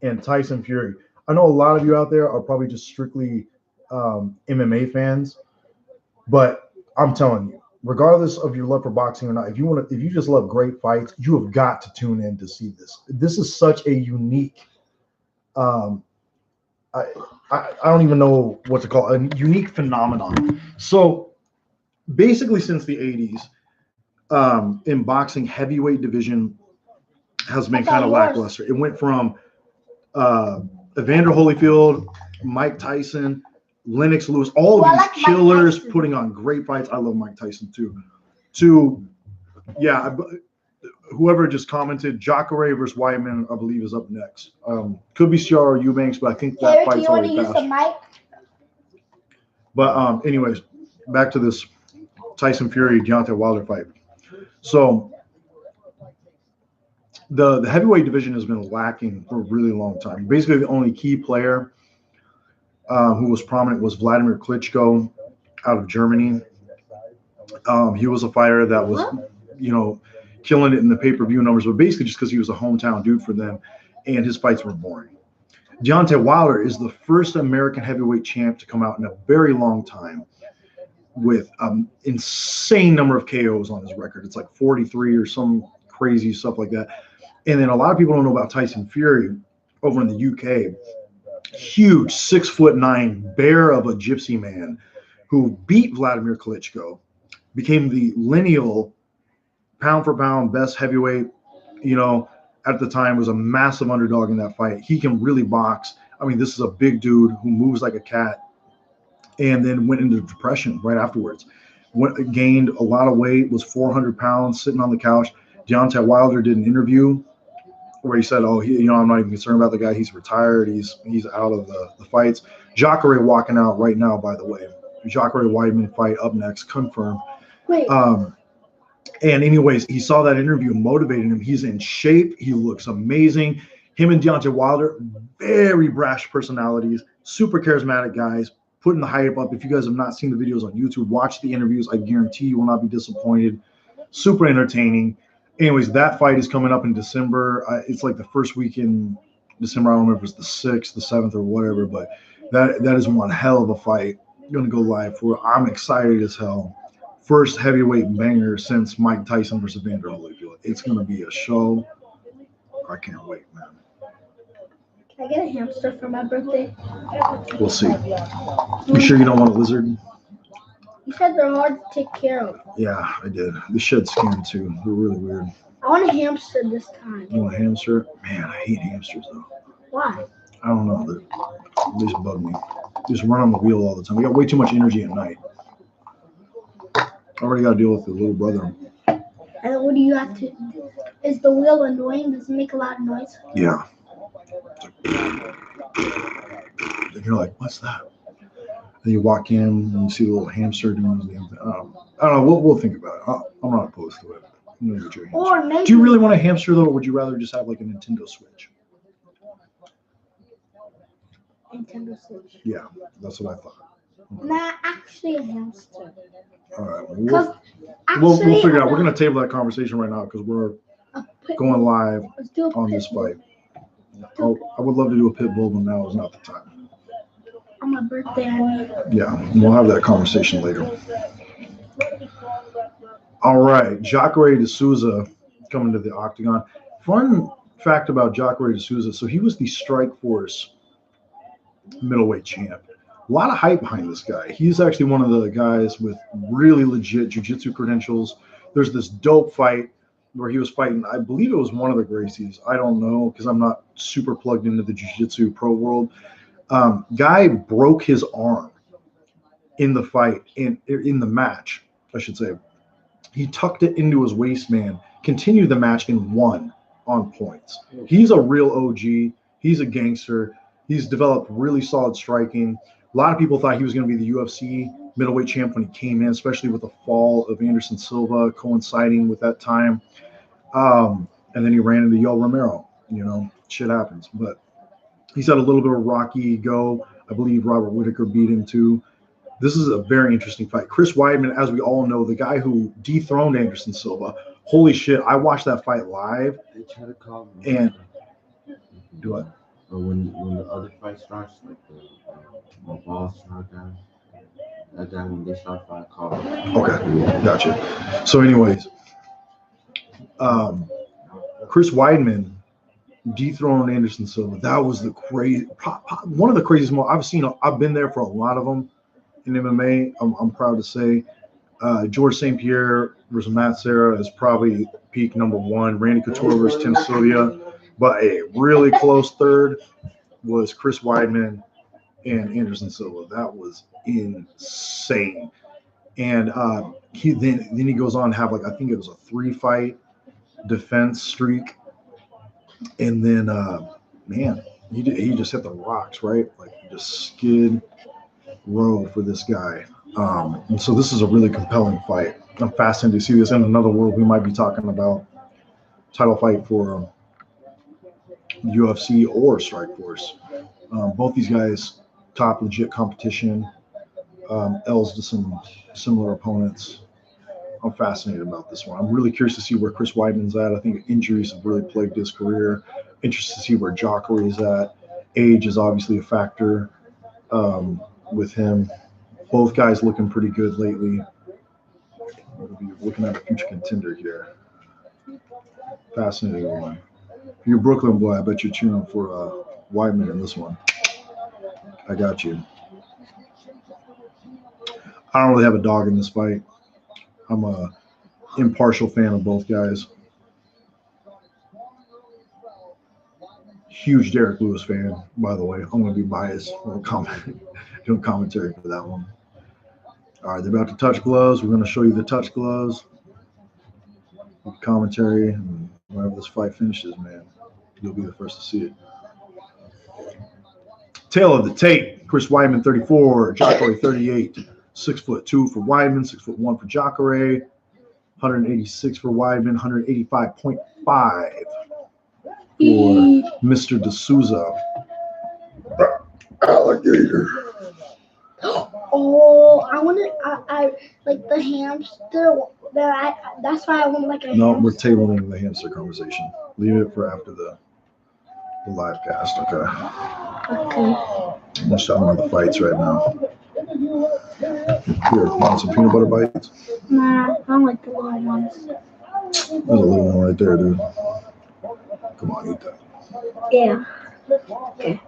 and Tyson Fury. I know a lot of you out there are probably just strictly MMA fans, but I'm telling you, regardless of your love for boxing or not, if you just love great fights, you have got to tune in to see this. This is such a unique. I don't even know what to call it, a unique phenomenon. So basically, since the 80s, in boxing, heavyweight division has been kind of lackluster. It went from Evander Holyfield, Mike Tyson, Lennox Lewis, all of these killers putting on great fights. I love Mike Tyson too. To, whoever just commented, Jacare versus Weidman, I believe, is up next. Could be Ciara or Eubanks, but I think that fight's already passed. But anyways, back to this Tyson Fury, Deontay Wilder fight. So the heavyweight division has been lacking for a really long time. Basically, the only key player who was prominent was Vladimir Klitschko out of Germany. He was a fighter that was, killing it in the pay-per-view numbers, but basically just because he was a hometown dude for them, and his fights were boring. Deontay Wilder is the first American heavyweight champ to come out in a very long time with an insane number of KOs on his record. It's like 43 or some crazy stuff like that. And then a lot of people don't know about Tyson Fury over in the UK. Huge 6'9" bear of a gypsy man who beat Vladimir Klitschko, became the lineal pound for pound best heavyweight, at the time, was a massive underdog in that fight. He can really box. I mean, this is a big dude who moves like a cat, and then went into depression right afterwards. Gained a lot of weight, was 400 pounds, sitting on the couch. Deontay Wilder did an interview where he said, I'm not even concerned about the guy. He's retired. He's out of the fights. Jacare walking out right now, by the way. Jacare Weidman fight up next, confirmed. Wait. And anyways, he saw that interview, motivated him. He's in shape. He looks amazing. Him and Deontay Wilder, very brash personalities, super charismatic guys, putting the hype up. If you guys have not seen the videos on YouTube, watch the interviews. I guarantee you will not be disappointed. Super entertaining. Anyways, that fight is coming up in December. It's like the first week in December. I don't remember if it's the 6th, the 7th, or whatever, but that is one hell of a fight. I'm going to go live for it. I'm excited as hell. First heavyweight banger since Mike Tyson versus Evander Holyfield. It's going to be a show. I can't wait, man. Can I get a hamster for my birthday? We'll see. You sure you don't want a lizard? You said they're hard to take care of. Yeah, I did. The shed's scary too. They're really weird. I want a hamster this time. You want a hamster? Man, I hate hamsters though. Why? I don't know. They just bug me. They just run on the wheel all the time. We got way too much energy at night. I already got to deal with the little brother. And what do you have to do? Is the wheel annoying? Does it make a lot of noise? Yeah. And you're like, what's that? And you walk in and you see the little hamster doing the damn thing. I don't know. We'll think about it. I'm not opposed to it. I'm gonna get you a hamster. Or maybe. Do you really want a hamster though, or would you rather just have like a Nintendo Switch? Nintendo Switch. Yeah, that's what I thought. Nah, actually a hamster. All right. We'll figure it out. We're going to table that conversation right now because we're going live Let's do a on this pit bull. fight. Oh, I would love to do a pit bull, but now is not the time. On my birthday, I mean. Yeah, we'll have that conversation later. All right, Jacare de Souza coming to the octagon. Fun fact about Jacare de Souza. So he was the Strikeforce middleweight champ. A lot of hype behind this guy. He's actually one of the guys with really legit jiu-jitsu credentials. There's this dope fight where he was fighting, I believe it was one of the Gracies. I don't know because I'm not super plugged into the jiu-jitsu pro world. Guy broke his arm in the fight, in the match, I should say. He tucked it into his waistband, continued the match, and won on points. He's a real OG. He's a gangster. He's developed really solid striking. A lot of people thought he was going to be the UFC middleweight champ when he came in, especially with the fall of Anderson Silva coinciding with that time. And then he ran into Yoel Romero. Shit happens. But he's had a little bit of rocky go. I believe Robert Whittaker beat him too. This is a very interesting fight. Chris Weidman, as we all know, the guy who dethroned Anderson Silva. Holy shit, I watched that fight live. They try to call me. And do what? But when the other fight starts, like my boss knocked down, that guy when they start fighting, call me. Okay, gotcha. So, anyways, Chris Weidman dethroned Anderson Silva. That was the one of the craziest moments I've seen. I've been there for a lot of them in MMA. I'm proud to say. George St. Pierre versus Matt Serra is probably peak number one. Randy Couture versus Tim Sylvia. But a really close third was Chris Weidman and Anderson Silva. That was insane. And then he goes on to have, I think it was a 3-fight defense streak. And then, man, he just hit the rocks, right? Just skid row for this guy. And so this is a really compelling fight. I'm fascinated to see this in another world. We might be talking about title fight for UFC or Strikeforce. Both these guys, top legit competition. L's to some similar opponents. I'm fascinated about this one. I'm really curious to see where Chris Weidman's at. I think injuries have really plagued his career. Interested to see where Jacare is at. Age is obviously a factor with him. Both guys looking pretty good lately. We'll be looking at a future contender here. Fascinating one. If you're a Brooklyn boy, I bet you're tuning for Weidman in this one. I got you. I don't really have a dog in this fight. I'm a impartial fan of both guys. Huge Derek Lewis fan, by the way. I'm going to be biased doing commentary for that one. All right, they're about to touch gloves. We're going to show you the touch gloves. Commentary, and whenever this fight finishes, man, you'll be the first to see it. Tail of the tape. Chris Weidman, 34. Jacare, 38. 6'2" for Weidman. 6'1" for Jacare. 186 for Weidman. 185.5 for Mr. D'Souza. Alligator. Oh, I wanted, I like the hamster. That's why I want a No, hamster. we're tabling the hamster conversation. Leave it for after the live cast. Okay. I'm just talking about the fights right now. Here, want some peanut butter bites? Nah, I don't like the little ones. There's a little one right there, dude. Come on, eat that. Yeah. Okay.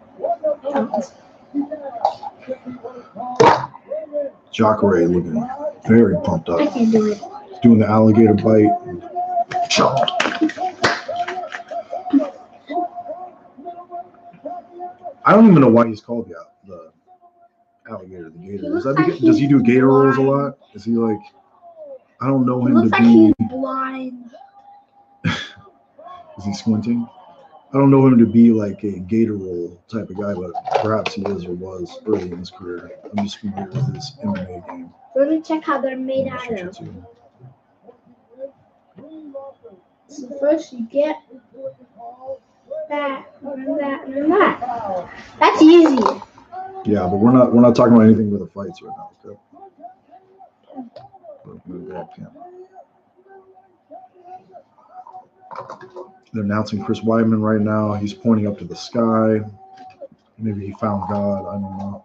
Jacare looking very pumped I up. can't do it. Doing the alligator bite. I don't even know why he's called the alligator, the gator. Is that because, does he do gator rolls a lot? Is he like, I don't know He him looks to like be. he's blind. Is he squinting? I don't know him to be like a gator roll type of guy, but perhaps he is or was early in his career. I'm just familiar with his MMA game. Let me check how they're made out of. So first you get that, and then that, and then that. That's easy. Yeah, but we're not talking about anything with the fights right now. Okay. Move that camera. They're announcing Chris Weidman right now. He's pointing up to the sky. Maybe he found God. I don't know.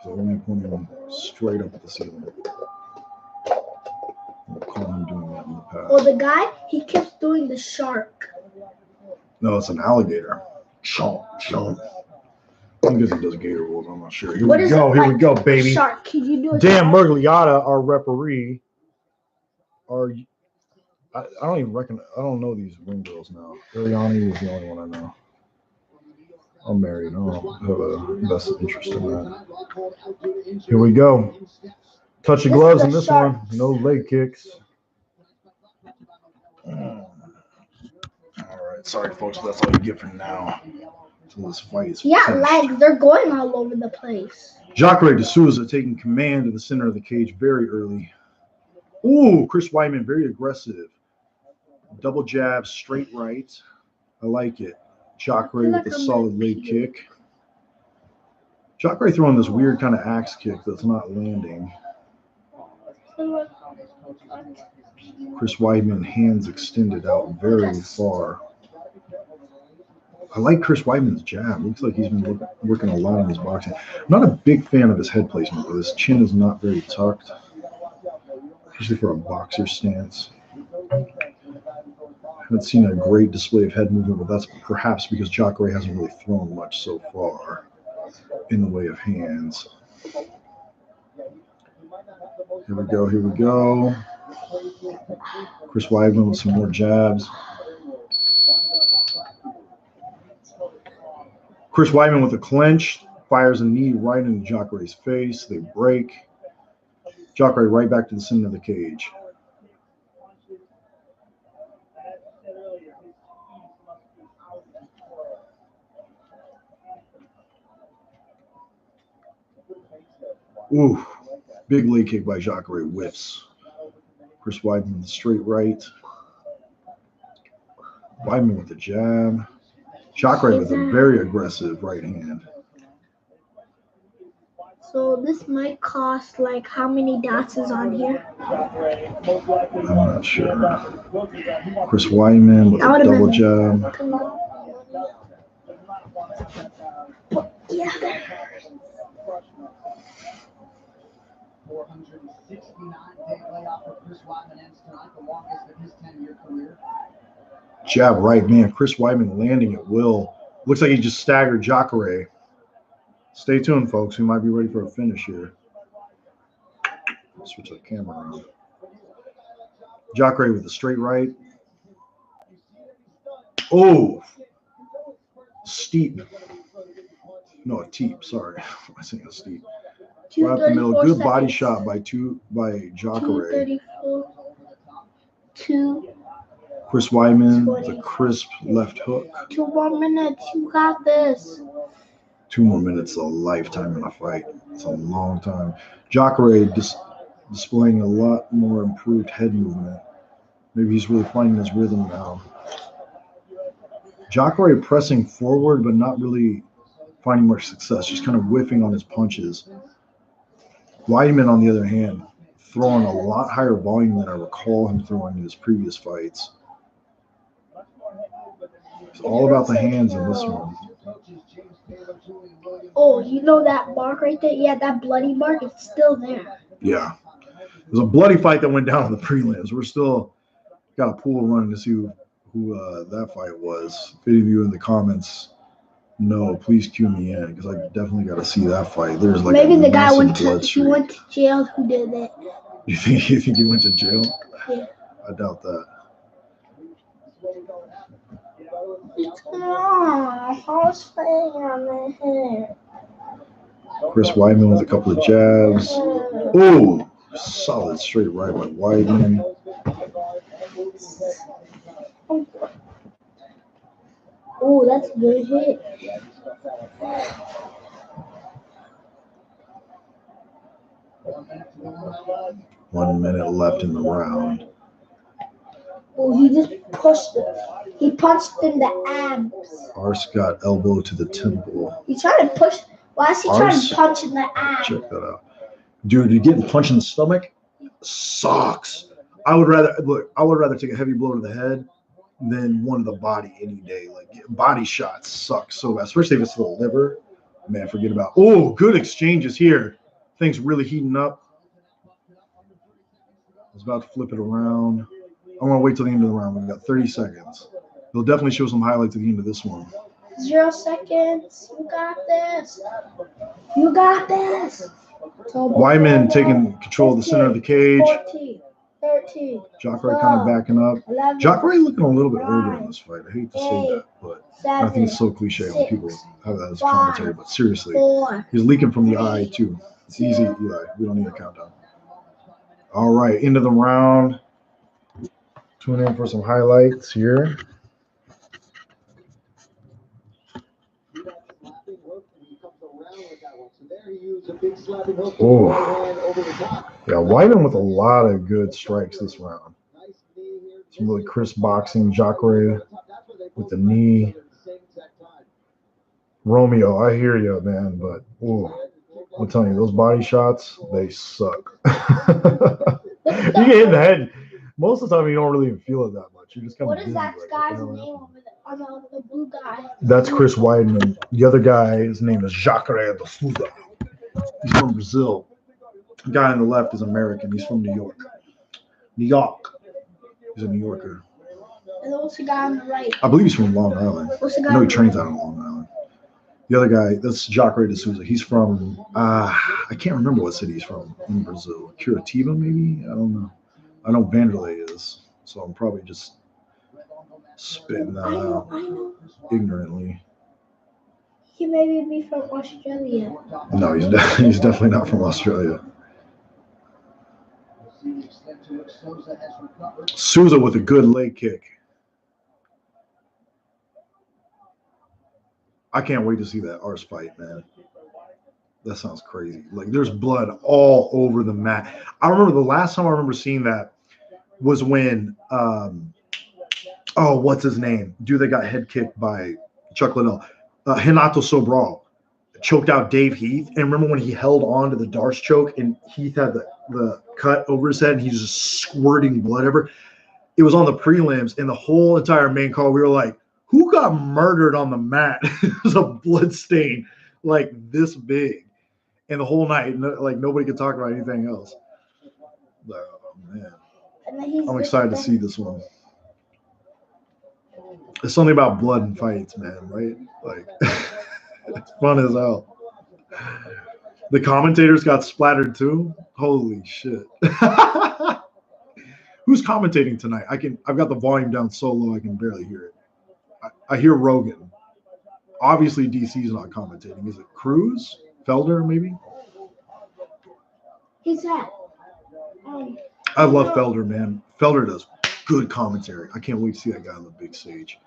He's only pointing straight up at the ceiling. I'll call him doing that in the past. Oh, the guy, he keeps doing the shark. No, it's an alligator. Chomp, chomp. I guess he does gator rolls. I'm not sure. Here What we is go. it Here like we go, baby. Shark. Can you do a Dan shark? Mergliata, our referee. I don't even reckon. I don't know these ring girls now. Ariani is the only one I know. I'm married. I don't have a vested interest in that. Here we go. Touch of This gloves is in a this shark. one. No leg kicks. All right. Sorry, folks. That's all you get for now. Until this fight is Yeah, finished. legs. They're going all over the place. Jacare de Souza taking command of the center of the cage very early. Ooh, Chris Weidman, very aggressive. Double jab, straight right. I like it. Jacare with a solid leg kick. Jacare throwing this weird kind of axe kick that's not landing. Chris Weidman, hands extended out very far. I like Chris Weidman's jab. Looks like he's been working a lot on his boxing. I'm not a big fan of his head placement, though. His chin is not very tucked, especially for a boxer stance. I haven't seen a great display of head movement, but that's perhaps because Jacare hasn't really thrown much so far in the way of hands. Here we go, here we go. Chris Weidman with some more jabs. Chris Weidman with a clinch, fires a knee right into Jacare's face. They break. Jacare right back to the center of the cage. Ooh, big leg kick by Jacare, whiffs. Chris Weidman with the straight right. Weidman with the jab. Jacare with a very aggressive right hand. So this might cost like how many dots is on here? I'm not sure. Chris Weidman with a double jab. Yeah. 469-day layoff for Chris Weidman ends tonight, the longest of his 10-year career. Jab right, man. Chris Weidman landing at will. Looks like he just staggered Jacare. Stay tuned, folks. We might be ready for a finish here. Switch the camera around. Jacare with a straight right. Oh, steep. No, a teep. Sorry, I think a steep. Right up the middle. Good body shot by Jacare. 2. Chris Weidman with a crisp left hook. 2 more minutes. You got this. 2 more minutes, a lifetime in a fight. It's a long time. Jacare displaying a lot more improved head movement. Maybe he's really finding his rhythm now. Jacare pressing forward, but not really finding much success, just kind of whiffing on his punches. Weidman, on the other hand, throwing a lot higher volume than I recall him throwing in his previous fights. It's all about the hands in this one. Oh, you know that mark right there? Yeah, that bloody mark, it's still there. Yeah. There's a bloody fight that went down in the prelims. We're still got a pool running to see who that fight was. If any of you in the comments know, please cue me in because I definitely got to see that fight. There's like maybe the guy went to jail who did it. You think he went to jail? Yeah. I doubt that. Chris Weidman with a couple of jabs. Oh, solid straight right by Weidman. Oh, that's a good hit. One minute left in the round. Oh, he just pushed it. He punched in the abs. Ars got elbow to the temple. He's trying to push. Why is he trying to punch in the abs? Check that out. Dude, you getting punched in the stomach sucks. I would rather take a heavy blow to the head than one of the body any day. Like body shots suck so bad, especially if it's the liver. Man, forget about. Oh, good exchanges here. Things really heating up. I was about to flip it around. I want to wait till the end of the round. We got 30 seconds. They'll definitely show some highlights at the end of this one. 0 seconds. You got this. You got this. Wyman taking control of the center of the cage. 14, 13. Jacare kind of backing up. 11, Jacare looking a little bit older in this fight. I hate to say that, but I think it's so cliche when 6, people have that as commentary. But seriously, 4. he's leaking from the eye too. It's easy, Eli. We don't need a countdown. All right, into the round. Tune in for some highlights here. Oh, yeah, Wyman with a lot of good strikes this round. Some really crisp boxing. Jacare with the knee. Romeo, I hear you, man, but I'm telling you, those body shots, they suck. You get hit in the head. Most of the time, you don't really even feel it that much. You just kind of. What is that guy's name over there? The blue guy. That's Chris Weidman. The other guy, his name is Jacare de Souza. He's from Brazil. The guy on the left is American. He's from New York. New York. He's a New Yorker. And what's the guy on the right? I believe he's from Long Island. What's the guy? I know he trains out of Long Island. The other guy, that's Jacare de Souza. He's from, I can't remember what city he's from in Brazil. Curitiba, maybe? I don't know. I know Vanderlei is, so I'm probably just spitting that out ignorantly. He may be from Australia. No, he's definitely not from Australia. Souza with a good leg kick. I can't wait to see that arse fight, man. That sounds crazy. Like there's blood all over the mat. I remember the last time I remember seeing that was when what's his name? Dude that got head kicked by Chuck Liddell. Renato Sobral choked out Dave Heath. And remember when he held on to the Darce choke and Heath had the cut over his head and he's just squirting blood ever. It was on the prelims and the whole entire main call. We were like, who got murdered on the mat? It was a blood stain like this big. And the whole night, like nobody could talk about anything else. Oh, man. I'm excited to see this one. There's something about blood and fights, man, right? Like, it's fun as hell. The commentators got splattered too. Holy shit. Who's commentating tonight? I've got the volume down so low I can barely hear it. I hear Rogan. Obviously, DC's not commentating. Is it Cruz? Felder, maybe? He's that. I love Felder, man. Felder does good commentary. I can't wait to see that guy on the big stage.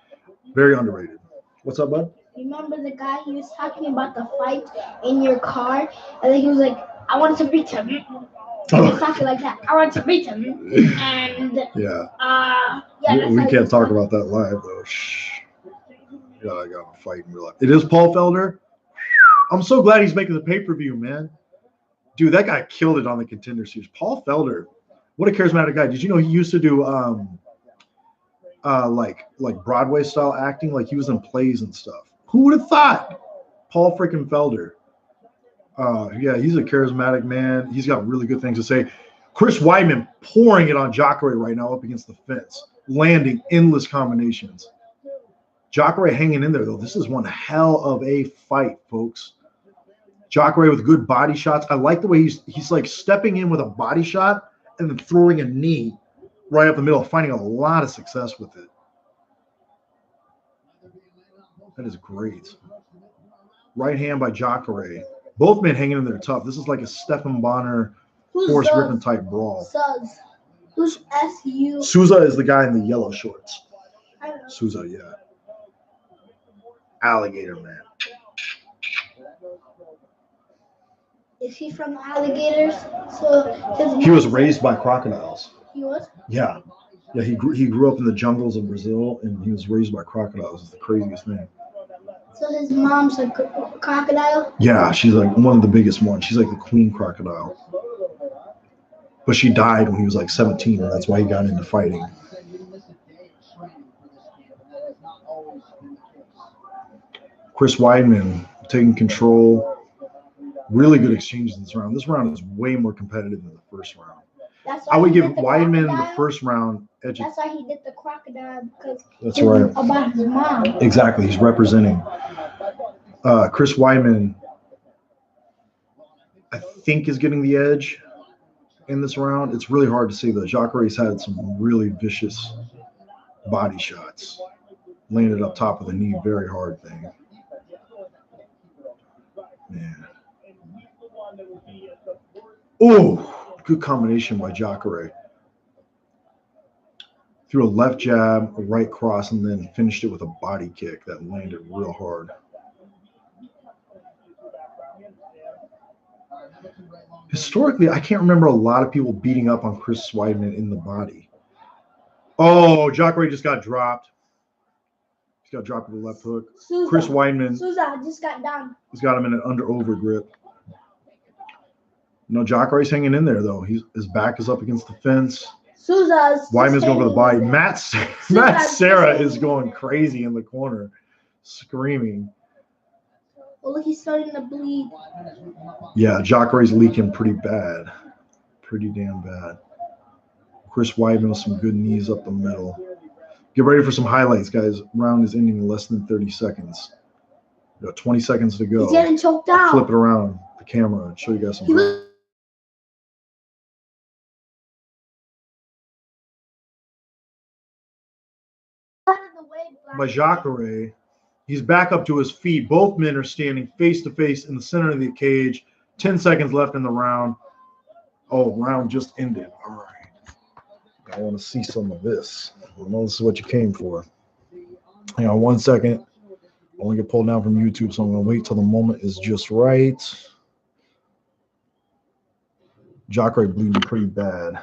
Very underrated. What's up, bud? Remember the guy he was talking about the fight in your car? And then he was like, I wanted to beat him. He was talking like that. I wanted to beat him. And we can't talk about that live, though. Shh. Yeah, I got a fight in real life. It is Paul Felder. I'm so glad he's making the pay-per-view, man. Dude, that guy killed it on the Contender Series. Paul Felder, what a charismatic guy. Did you know he used to do like Broadway style acting? Like he was in plays and stuff. Who would have thought? Paul freaking Felder. Yeah, he's a charismatic man. He's got really good things to say. Chris Weidman pouring it on Jacare right now up against the fence, landing endless combinations. Jacare hanging in there, though. This is one hell of a fight, folks. Jacare with good body shots. I like the way he's like stepping in with a body shot and then throwing a knee right up the middle, finding a lot of success with it. That is great. Right hand by Jacare. Both men hanging in there tough. This is like a Stephan Bonner, Forrest Griffin type brawl. Who's SU? Souza is the guy in the yellow shorts. Souza, yeah. Alligator man. Is he from the alligators? So he was raised by crocodiles. He was? Yeah. Yeah, he grew up in the jungles of Brazil and he was raised by crocodiles. It's the craziest thing. So his mom's a crocodile? Yeah, she's like one of the biggest ones. She's like the queen crocodile. But she died when he was like 17, and that's why he got into fighting. Chris Weidman taking control. Really good exchanges in this round. This round is way more competitive than the first round. That's why I would he give did the Weidman the crocodile. first round. That's why he did the crocodile, because That's it was right. about his mom. Exactly. He's representing. Chris Weidman, I think, is getting the edge in this round. It's really hard to say, though. Jacare's had some really vicious body shots. Landed up top of the knee, very hard thing. Man. Oh, good combination by Jacare. Threw a left jab, a right cross, and then finished it with a body kick that landed real hard. Historically, I can't remember a lot of people beating up on Chris Weidman in the body. Oh, Jacare just got dropped. He's got dropped with a left hook. Souza. Chris Weidman Souza just got down. has got him in an under-over grip. No, Jacare's hanging in there, though. His back is up against the fence. Souza's Weidman's going for the body. hanging in there. Matt Serra is going crazy in the corner, screaming. Oh, look, he's starting to bleed. Yeah, Jacare's leaking pretty bad. Pretty damn bad. Chris Weidman with some good knees up the middle. Get ready for some highlights, guys. Round is ending in less than 30 seconds. We got 20 seconds to go. He's getting choked I'll out. flip it around the camera and show you guys some. He was- Out of the way, By Jacare. He's back up to his feet. Both men are standing face to face in the center of the cage. 10 seconds left in the round. Oh, round just ended. All right. I want to see some of this. I know this is what you came for. Hang on 1 second. I only get pulled down from YouTube, so I'm going to wait till the moment is just right. Jacare bleeding pretty bad.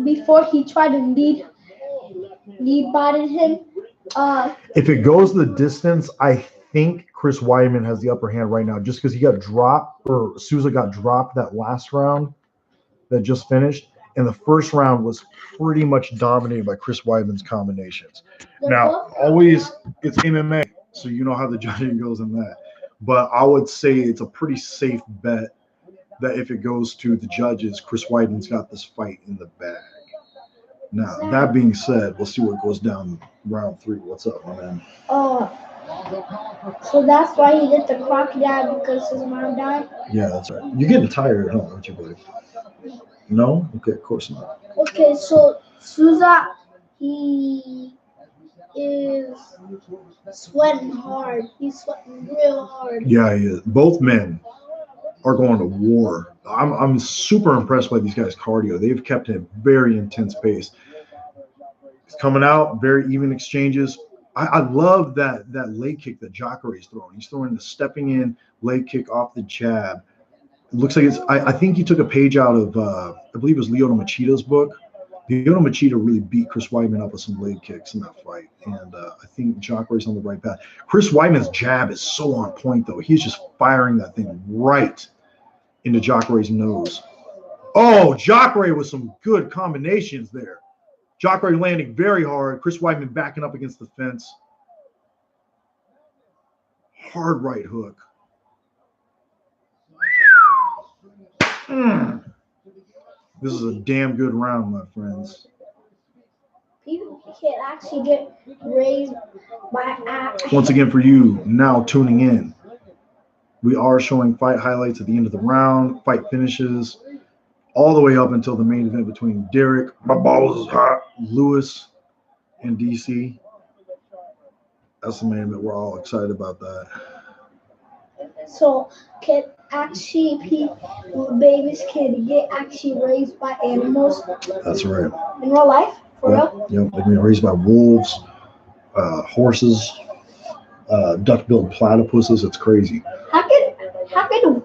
Before he tried to knee bodied him. If it goes the distance, I think Chris Weidman has the upper hand right now, just because he got dropped, or Souza got dropped that last round that just finished. And the first round was pretty much dominated by Chris Weidman's combinations. Now, always, it's MMA, so you know how the judging goes in that. But I would say it's a pretty safe bet that if it goes to the judges, Chris Weidman's got this fight in the bag. Now, that being said, we'll see what goes down round 3. What's up, my man? So that's why he did the crocodile, because his mom died? Yeah, that's right. You're getting tired, huh, aren't you, buddy? No? Okay, of course not. Okay, so Souza, he is sweating hard. He's sweating real hard. Yeah, he is. Both men are going to war. I'm super impressed by these guys' cardio. They've kept a very intense pace. It's coming out, very even exchanges. I love that leg kick that Jacare is throwing. He's throwing the stepping in leg kick off the jab. It looks like it's. I think he took a page out of I believe it was Lyoto Machida's book. Lyoto Machida really beat Chris Weidman up with some leg kicks in that fight, and I think Jacare's on the right path. Chris Weidman's jab is so on point, though. He's just firing that thing right into Jacare's nose. Oh, Jacare with some good combinations there. Jacare landing very hard. Chris Weidman backing up against the fence. Hard right hook. This is a damn good round, my friends. People can actually get raised by Once again, for you now tuning in, we are showing fight highlights at the end of the round, fight finishes, all the way up until the main event between Derek, my balls is hot, Lewis, and DC. That's the main event. We're all excited about that. So can actually babies can get actually raised by animals That's right. in real life? For real? Yep. They can be raised by wolves, horses, duck-billed platypuses. It's crazy. How can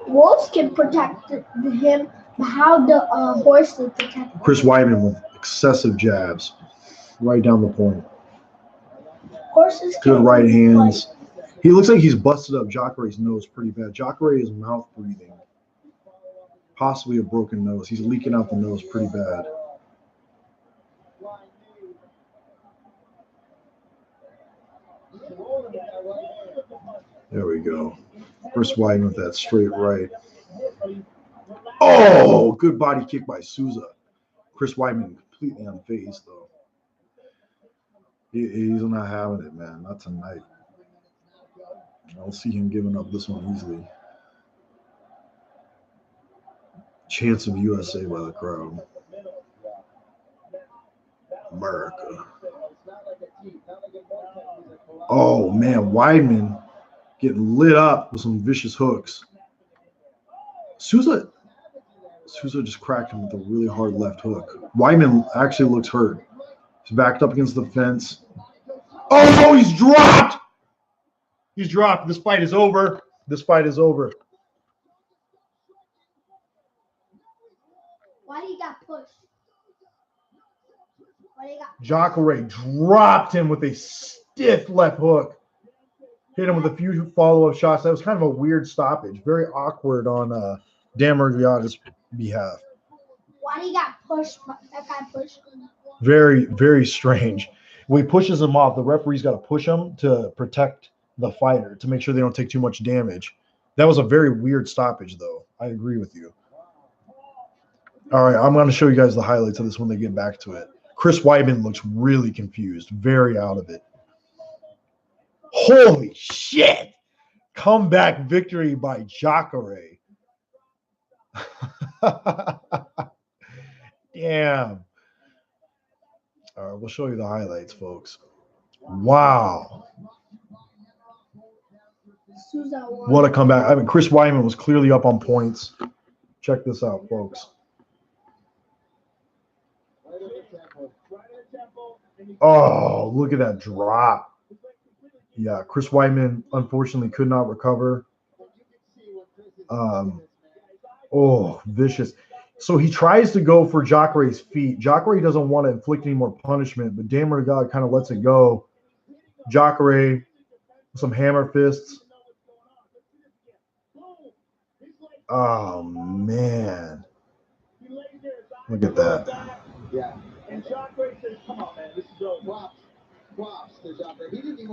wolves can protect him, but how the horses protect him? Chris Weidman with excessive jabs, right down the point. Horses Good can right hands. He looks like he's busted up Jacare's nose pretty bad. Jacare is mouth breathing. Possibly a broken nose. He's leaking out the nose pretty bad. There we go. Chris Weidman with that straight right. Oh, good body kick by Souza. Chris Weidman completely unfazed, though. He's not having it, man. Not tonight. I don't see him giving up this one easily. Chance of USA by the crowd. America. Oh, man. Weidman getting lit up with some vicious hooks. Souza just cracked him with a really hard left hook. Weidman actually looks hurt. He's backed up against the fence. Oh, he's dropped. He's dropped. This fight is over. This fight is over. Why he got pushed? Jacare dropped him with a stiff left hook. Hit him with a few follow-up shots. That was kind of a weird stoppage. Very awkward on Dan Murgliata's behalf. Why he got pushed? That guy pushed him. Very, very strange. When he pushes him off, the referee's got to push him to protect the fighter, to make sure they don't take too much damage. That was a very weird stoppage, though. I agree with you. All right, I'm going to show you guys the highlights of this when they get back to it. Chris Weidman looks really confused, very out of it. Holy shit! Comeback victory by Jacare. Damn. All right, we'll show you the highlights, folks. Wow. What a comeback. I mean, Chris Weidman was clearly up on points. Check this out, folks. Oh, look at that drop. Yeah, Chris Weidman unfortunately could not recover. Oh, vicious. So he tries to go for Jacare's feet. Jacare doesn't want to inflict any more punishment, but Dan Murgliata kind of lets it go. Jacare, some hammer fists. Oh, man. Look at that. Yeah. And Jacare says, come on, man, this is over.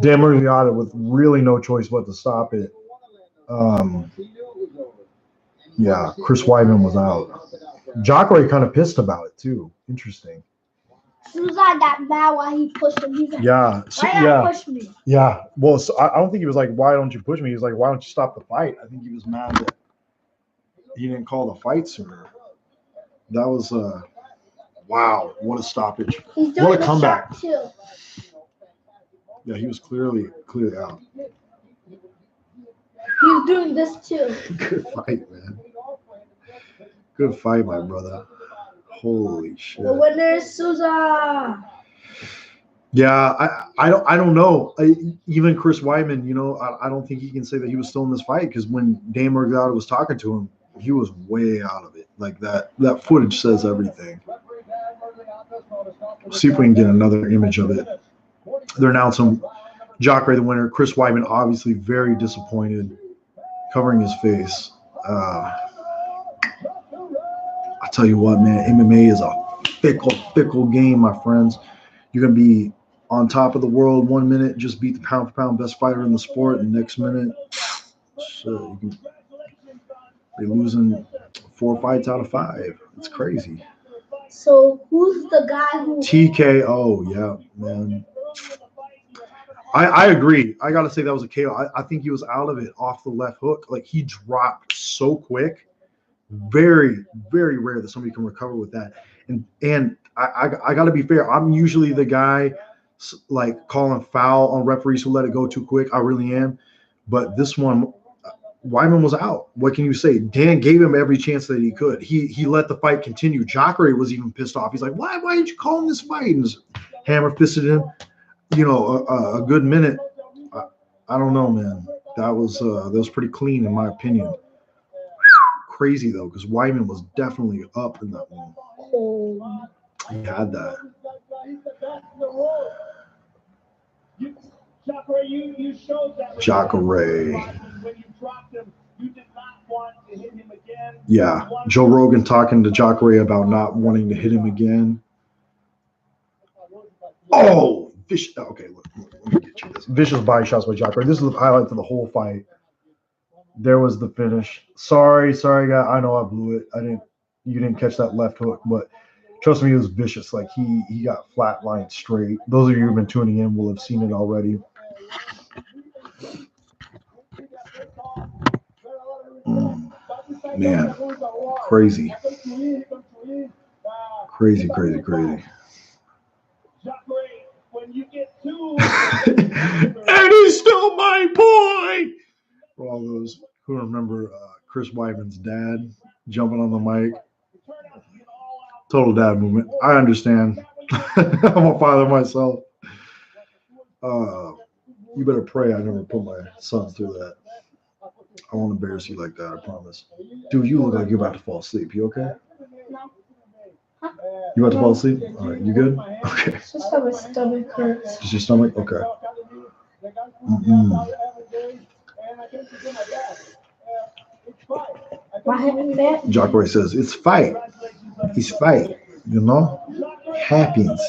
Dan Murgliata with really no choice but to stop it. Yeah, Chris Weidman was out. Jacare kind of pissed about it too. Interesting. Souza got mad while he pushed him. He's like, yeah, why not push me? Yeah. Well, so I don't think he was like, why don't you push me? He was like, why don't you stop the fight? I think he was mad that he didn't call the fight sooner. That was wow, what a stoppage. What a comeback. Too. Yeah, he was clearly out. He's doing this too. Good fight, man. Good fight, my brother. Holy shit. The winner is Souza. Yeah, I don't know. Even Chris Weidman, you know, I don't think he can say that he was still in this fight, because when Dan Murgliata was talking to him, he was way out of it. Like that footage says everything. See if we can get another image of it. They're announcing Jacare the winner. Chris Weidman obviously very disappointed, covering his face. I tell you what, man, MMA is a fickle game, my friends. You're going to be on top of the world 1 minute, just beat the pound-for-pound best fighter in the sport, and the next minute, you can be losing 4 fights out of 5. It's crazy. So who's the guy who TKO? Yeah, man. I agree. I got to say that was a KO. I think he was out of it off the left hook. Like, he dropped so quick. Very, very rare that somebody can recover with that. And I got to be fair. I'm usually the guy like calling foul on referees who let it go too quick. I really am. But this one, Weidman was out. What can you say? Dan gave him every chance that he could. He let the fight continue. Jacare was even pissed off. He's like, why didn't you call him this fight? And just hammer fisted him. You know, a good minute. I don't know, man. That was pretty clean in my opinion. Crazy though, because Weidman was definitely up in that one. He had that. Jacare. Yeah, Joe Rogan talking to Jacare about not wanting to hit him again. Oh, Vicious. Okay, look, let me get you this. Vicious body shots by Jacare. This is the highlight for the whole fight. There was the finish. Sorry, guy. I know I blew it. You didn't catch that left hook, but trust me, it was vicious. Like he got flatlined straight. Those of you who've been tuning in will have seen it already. Man, crazy. And he's still my boy. For all those who remember Chris Weidman's dad jumping on the mic. Total dad movement. I understand. I'm a father myself. You better pray I never put my son through that. I won't embarrass you like that, I promise. Dude, you look like you're about to fall asleep. You okay? No. You about to fall asleep? All right, you good? Okay. It's just how my stomach hurts. Just your stomach? Okay. What happened there? Jacare says, it's fight. It's fight. You know? Happens.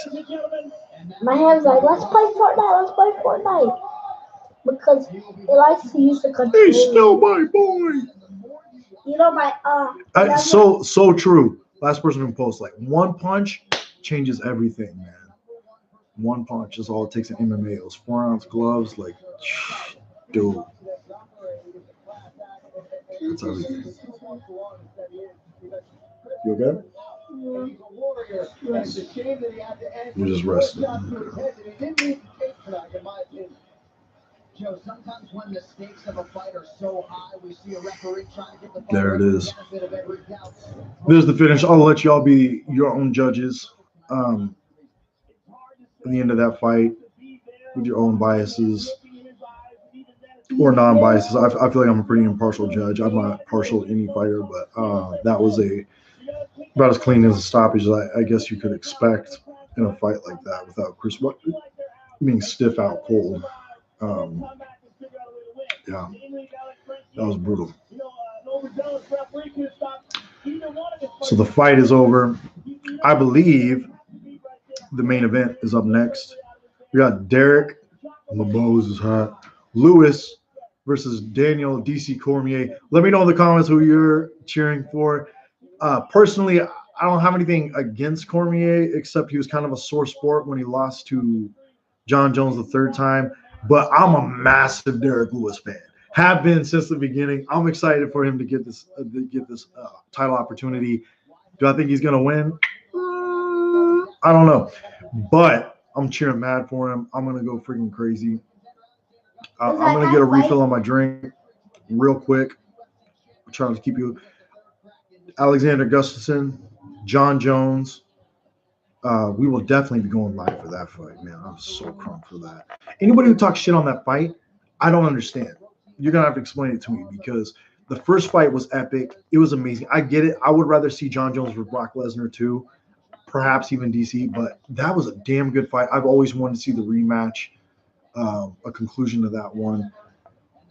My hand's like, let's play Fortnite. Because he likes to use the controller. He's still my boy. You know, my So true. Last person who posts, like, one punch changes everything, man. One punch is all it takes in MMA. Those 4-ounce gloves, like, dude. That's everything. You okay? You're just resting. Okay. Joe, sometimes when the stakes of a fight are so high, we see a referee trying to get the There it is. benefit of every doubt. There's the finish. I'll let y'all be your own judges. At the end of that fight, with your own biases or non-biases. I feel like I'm a pretty impartial judge. I'm not partial to any fighter, but that was about as clean as a stoppage as I guess you could expect in a fight like that without Chris being stiff out cold. Yeah, that was brutal. So the fight is over. I believe the main event is up next. We got Derek, my balls is hot, Lewis versus Daniel DC Cormier. Let me know in the comments who you're cheering for. Personally, I don't have anything against Cormier except he was kind of a sore sport when he lost to John Jones the third time. But I'm a massive Derek Lewis fan. Have been since the beginning. I'm excited for him to get this title opportunity. Do I think he's gonna win? I don't know, but I'm cheering mad for him. I'm gonna go freaking crazy. I'm gonna get a refill on my drink real quick. I'm trying to keep you. Alexander Gustafsson, John Jones. We will definitely be going live for that fight, man. I'm so crunk for that. Anybody who talks shit on that fight, I don't understand. You're gonna have to explain it to me because the first fight was epic. It was amazing. I get it. I would rather see John Jones versus Brock Lesnar too, perhaps even DC, but that was a damn good fight. I've always wanted to see the rematch, a conclusion to that one,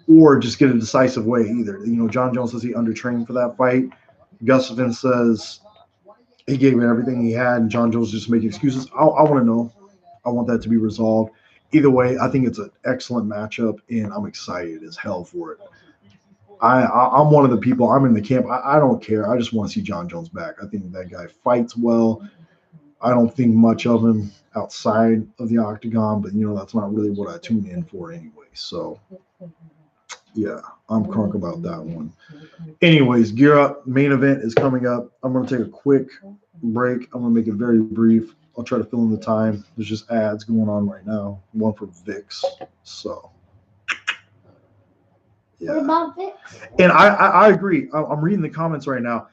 or just get a decisive way either. You know, John Jones says he undertrained for that fight. Gustafsson says he gave it everything he had, and John Jones just making excuses. I want to know. I want that to be resolved. Either way, I think it's an excellent matchup, and I'm excited as hell for it. I'm one of the people. I'm in the camp. I don't care. I just want to see John Jones back. I think that guy fights well. I don't think much of him outside of the octagon, but, you know, that's not really what I tune in for anyway. So, yeah, I'm crunk about that one. Anyways, gear up. Main event is coming up. I'm going to take a quick break. I'm going to make it very brief. I'll try to fill in the time. There's just ads going on right now. One for Vicks. So, yeah. What about Vicks? And I agree. I'm reading the comments right now.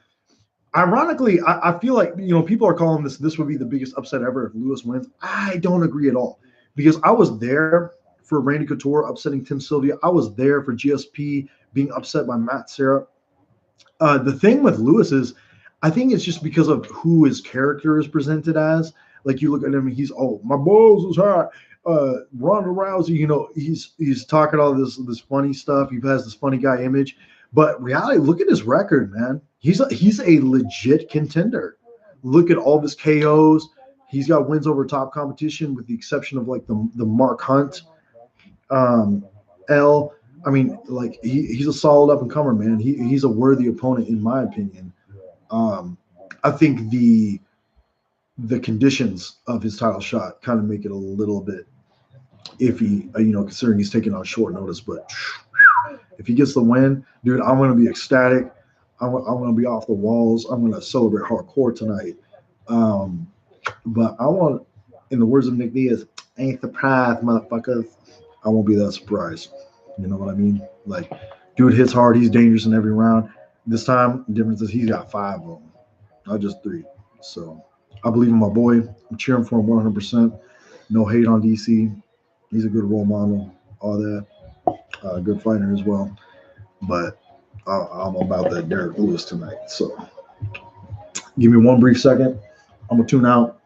Ironically, I feel like, you know, people are calling this would be the biggest upset ever if Lewis wins. I don't agree at all because I was there for Randy Couture upsetting Tim Sylvia. I was there for GSP being upset by Matt Serra. The thing with Lewis is I think it's just because of who his character is presented as. Like, you look at him, he's, oh, my balls is hot. Ronda Rousey, you know, he's talking all this funny stuff. He has this funny guy image. But reality, look at his record, man. He's a legit contender. Look at all of his KOs. He's got wins over top competition, with the exception of like the Mark Hunt. L. I mean, like he's a solid up and comer, man. He's a worthy opponent in my opinion. I think the conditions of his title shot kind of make it a little bit iffy, considering he's taking on short notice. But if he gets the win, dude, I'm gonna be ecstatic. I'm gonna be off the walls. I'm gonna celebrate hardcore tonight. But I want, in the words of Nick Diaz, ain't surprised, motherfuckers. I won't be that surprised. You know what I mean? Like, dude hits hard. He's dangerous in every round. This time, the difference is he's got 5 of them, not just 3. So I believe in my boy. I'm cheering for him 100%. No hate on DC. He's a good role model. All that. Good fighter as well. But I'm about that Derek Lewis tonight. So give me one brief second. I'm going to tune out.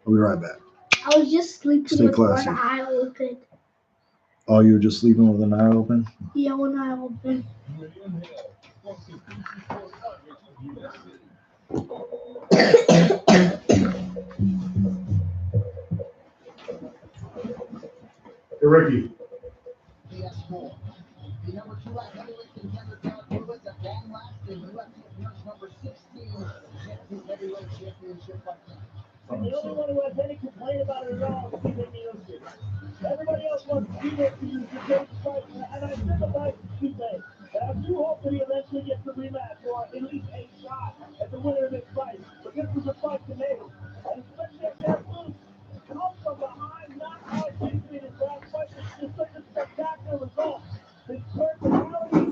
I'll be right back. I was just sleeping Stay with classy. one eye open. Oh, you were just sleeping with an eye open? Yeah, one eye open. Hey, Ricky. PS4. The number 2 ranked heavyweight contender Derek Lewis at long last in UFC appearance number 16 gets his heavyweight championship fight tonight. And the only one who has any complaint about it at all is Stephen Miocic. Everybody else wants to do this to use the great fight, and I sympathize with Stephen. And I do hope that he eventually gets the rematch, or at least a shot at the winner of this fight. But this was a fight to make. And especially if Derek Lewis comes from behind, not out victory in his last fight. It's just such a spectacular result. His personality,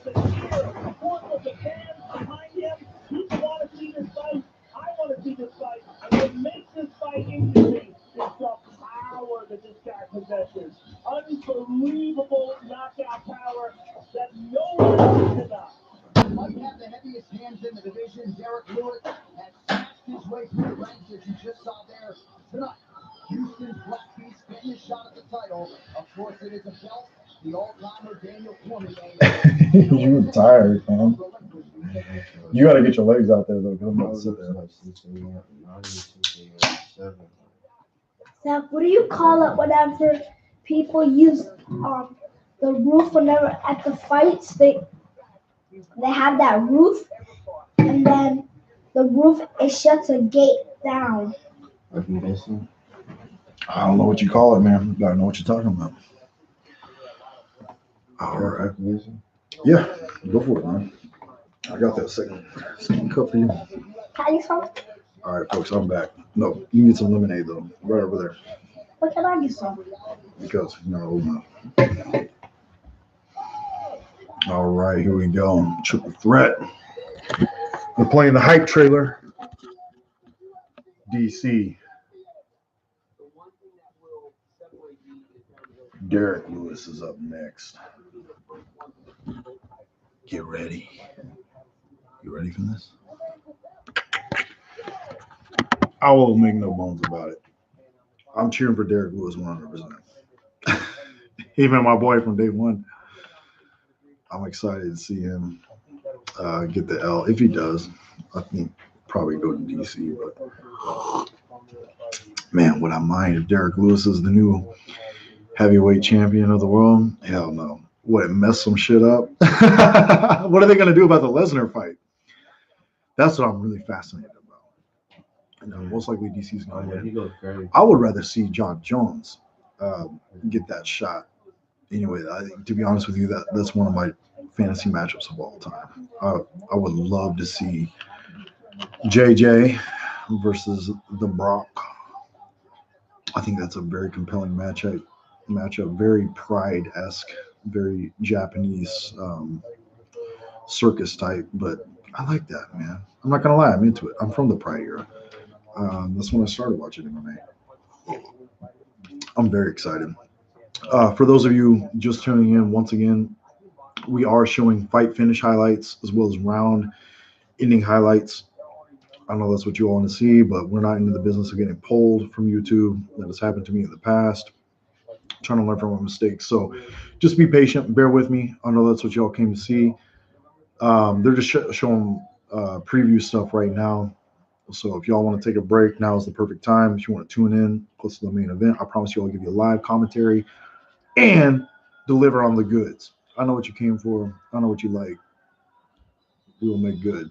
the cheer, support of the fans behind him. People want to see this fight. I want to see this fight. And what makes this fight interesting is the power that this guy possesses. Unbelievable knockout power that no one else can deny. Might have the heaviest hands in the division. Derek Lewis has smashed his way through the ranks, as you just saw there tonight. Houston's Black Beast getting a shot at the title. Of course, it is a belt. The all-timer Daniel Cormier. You're tired, man. You got to get your legs out there, though, because I'm not sitting there. Now, what do you call it whenever people use the roof whenever at the fights? They have that roof, and then the roof, it shuts a gate down. I don't know what you call it, man. You got to know what you're talking about. All right. Yeah, go for it, man. I got that second cup for you. Can you some? All right, folks, I'm back. No, you can get some lemonade, though, right over there, What can I get some? because you're not old enough. All right, here we go. Triple threat. We're playing the hype trailer. DC. Derek Lewis is up next. Get ready. You ready for this? I will make no bones about it. I'm cheering for Derek Lewis 100%. Even my boy from day one. I'm excited to see him get the L. If he does, I think probably go to DC. But man, would I mind if Derek Lewis is the new heavyweight champion of the world? Hell no. Would it mess some shit up? What are they going to do about the Lesnar fight? That's what I'm really fascinated about. And most likely DC's going to win. I would rather see John Jones get that shot. Anyway, to be honest with you, that's one of my fantasy matchups of all time. I would love to see JJ versus the Brock. I think that's a very compelling matchup. Very Pride-esque, very Japanese circus type, but I like that, man. I'm not gonna lie, I'm into it. I'm from the Pride era. That's when I started watching MMA. I'm very excited. For those of you just tuning in, once again, we are showing fight finish highlights as well as round ending highlights. I know that's what you all want to see, but we're not into the business of getting pulled from YouTube. That has happened to me in the past. I'm trying to learn from my mistakes. So just be patient. Bear with me. I know that's what y'all came to see. They're just showing preview stuff right now. So if y'all want to take a break, now is the perfect time. If you want to tune in close to the main event, I promise you I'll give you a live commentary and deliver on the goods. I know what you came for. I know what you like. We will make good.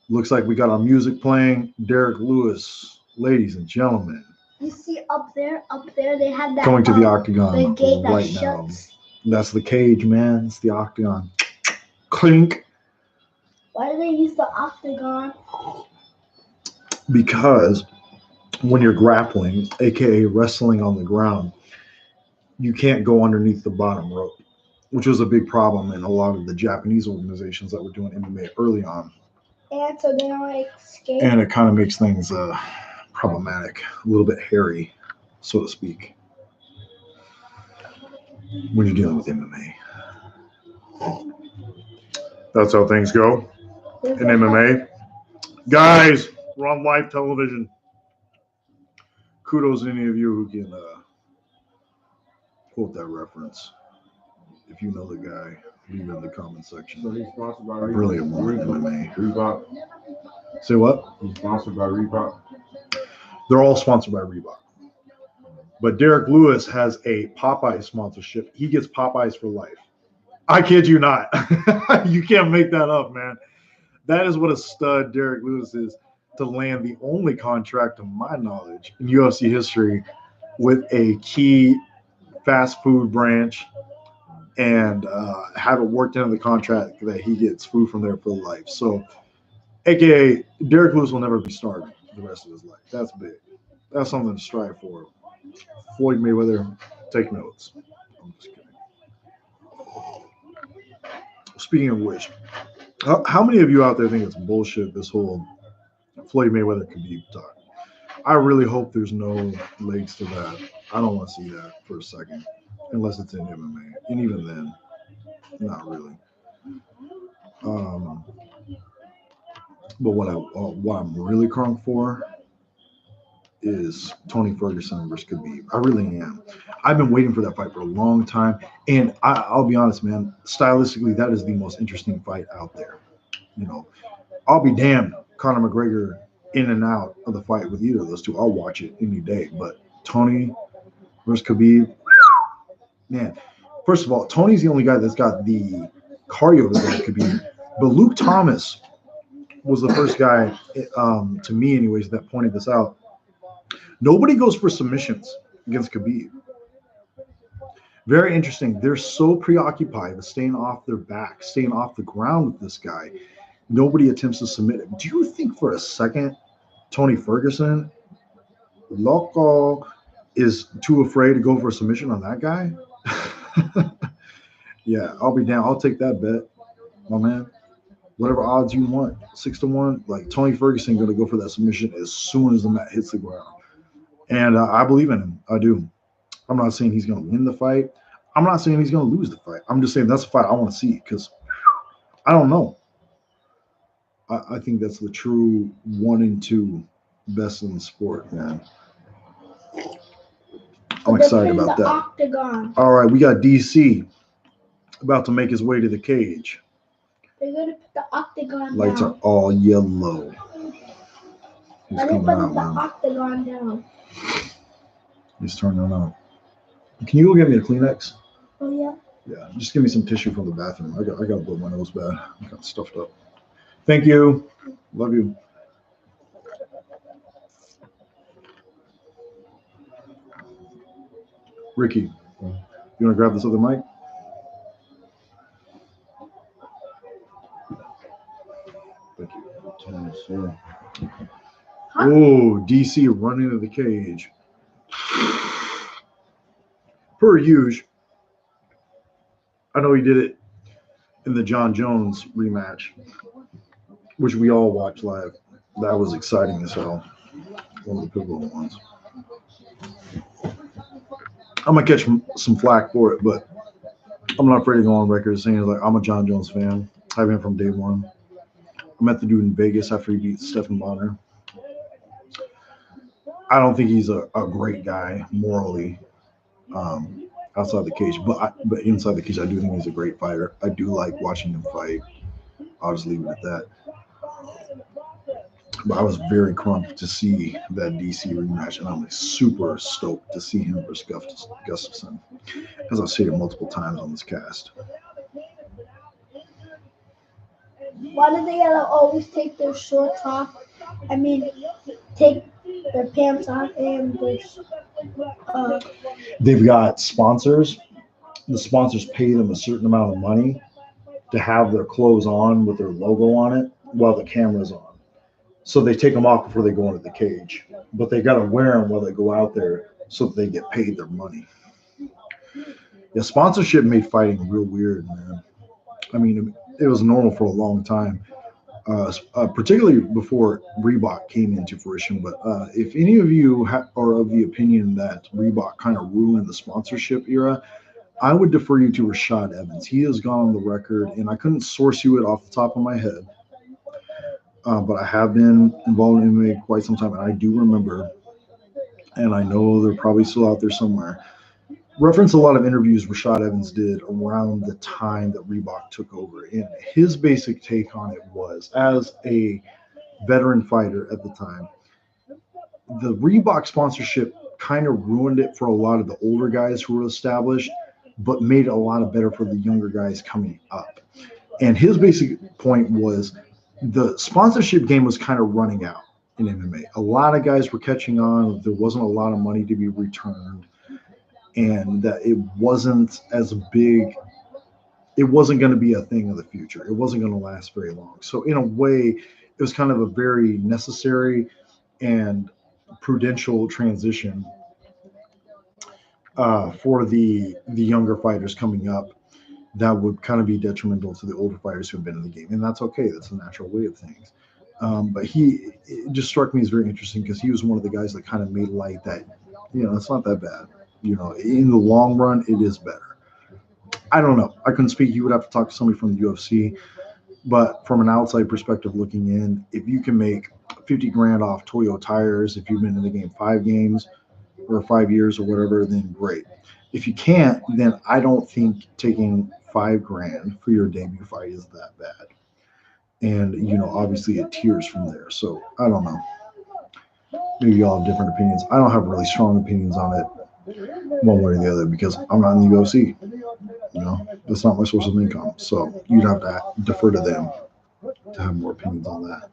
Looks like we got our music playing. Derek Lewis, ladies and gentlemen, You see up there, they had that coming to the octagon the gate that right now. shuts. That's the cage, man. It's the octagon. Clink. Why do they use the octagon? Because when you're grappling, aka wrestling on the ground, you can't go underneath the bottom rope, which was a big problem in a lot of the Japanese organizations that were doing MMA early on. And so they don't escape. And it kind of makes things problematic, a little bit hairy, so to speak, when you're dealing with MMA. That's how things go There's in a- MMA. Guys, we're on live television. Kudos to any of you who can quote that reference. If you know the guy, leave it in the comment So section. he's sponsored by Brilliant one in MMA. Reebok. Say what? He's sponsored by Reebok. They're all sponsored by Reebok. But Derek Lewis has a Popeye sponsorship. He gets Popeyes for life. I kid you not. You can't make that up, man. That is what a stud Derek Lewis is, to land the only contract, to my knowledge, in UFC history with a key fast food branch, and have it worked into the contract that he gets food from there for life. So, aka Derek Lewis will never be starving the rest of his life. That's big. That's something to strive for. Floyd Mayweather, take notes. I'm just kidding. Speaking of which, how many of you out there think it's bullshit, this whole Floyd Mayweather Khabib talk? I really hope there's no legs to that. I don't want to see that for a second, unless it's in MMA, and even then, not really. But what I'm really crunk for is Tony Ferguson versus Khabib. I really am. I've been waiting for that fight for a long time, and I'll be honest, man. Stylistically, that is the most interesting fight out there. You know, I'll be damned, Conor McGregor in and out of the fight with either of those two. I'll watch it any day. But Tony versus Khabib, man. First of all, Tony's the only guy that's got the cardio to beat Khabib. But Luke Thomas was the first guy, to me anyways, that pointed this out. Nobody goes for submissions against Khabib. Very interesting. They're so preoccupied with staying off their back, staying off the ground with this guy. Nobody attempts to submit him. Do you think for a second Tony Ferguson, loco, is too afraid to go for a submission on that guy? Yeah, I'll be down. I'll take that bet, my man. Whatever odds you want, 6-1. Like Tony Ferguson going to go for that submission as soon as the mat hits the ground. And I believe in him. I do. I'm not saying he's going to win the fight. I'm not saying he's going to lose the fight. I'm just saying that's a fight I want to see, because I don't know. I think that's the true 1 and 2 best in the sport, man. I'm excited about that. Octagon. All right, we got DC about to make his way to the cage. They're gonna put the octagon Lights down. are all yellow. He's Let me coming put out, the man. octagon down. He's turning out. Can you go get me a Kleenex? Oh yeah. Yeah, just give me some tissue from the bathroom. I got to blow my nose bad. I got stuffed up. Thank you. Love you. Ricky, you want to grab this other mic? Thank you. Oh, DC running to the cage. Per usual. I know he did it in the John Jones rematch, which we all watched live. That was exciting as hell. One of the pivotal ones. I'm gonna catch some flack for it, but I'm not afraid to go on record saying like I'm a John Jones fan. I've been from day one. I met the dude in Vegas after he beat Stephen Bonner. I don't think he's a great guy morally outside the cage, but inside the cage, I do think he's a great fighter. I do like watching him fight. I'll just leave it at that. But I was very crumped to see that DC rematch, and I'm like super stoked to see him versus Gustafson, as I've stated multiple times on this cast. Why do they gotta always take their shorts off? I mean, take their pants off and their They've got sponsors. The sponsors pay them a certain amount of money to have their clothes on with their logo on it while the camera's on. So they take them off before they go into the cage, but they got to wear them while they go out there so that they get paid their money. Yeah, sponsorship made fighting real weird, man. I mean, it was normal for a long time, particularly before Reebok came into fruition. But if any of you are of the opinion that Reebok kind of ruined the sponsorship era, I would defer you to Rashad Evans. He has gone on the record, and I couldn't source you it off the top of my head, but I have been involved in MMA quite some time, and I do remember, and I know they're probably still out there somewhere, reference a lot of interviews Rashad Evans did around the time that Reebok took over. And his basic take on it was, as a veteran fighter at the time, the Reebok sponsorship kind of ruined it for a lot of the older guys who were established, but made it a lot better for the younger guys coming up. And his basic point was the sponsorship game was kind of running out in MMA. A lot of guys were catching on. There wasn't a lot of money to be returned, and that it wasn't as big. It wasn't going to be a thing of the future. It wasn't going to last very long. So in a way, it was kind of a very necessary and prudential transition for the younger fighters coming up that would kind of be detrimental to the older fighters who have been in the game. And that's okay. That's a natural way of things. But it just struck me as very interesting because he was one of the guys that kind of made light that, it's not that bad. In the long run, it is better. I don't know. I couldn't speak. You would have to talk to somebody from the UFC. But from an outside perspective looking in, if you can make 50 grand off Toyo tires, if you've been in the game 5 games or 5 years or whatever, then great. If you can't, then I don't think taking 5 grand for your debut fight is that bad. And, obviously it tiers from there. So I don't know. Maybe y'all have different opinions. I don't have really strong opinions on it one way or the other because I'm not in the UFC. That's not my source of income. So you'd have to defer to them to have more opinions on that.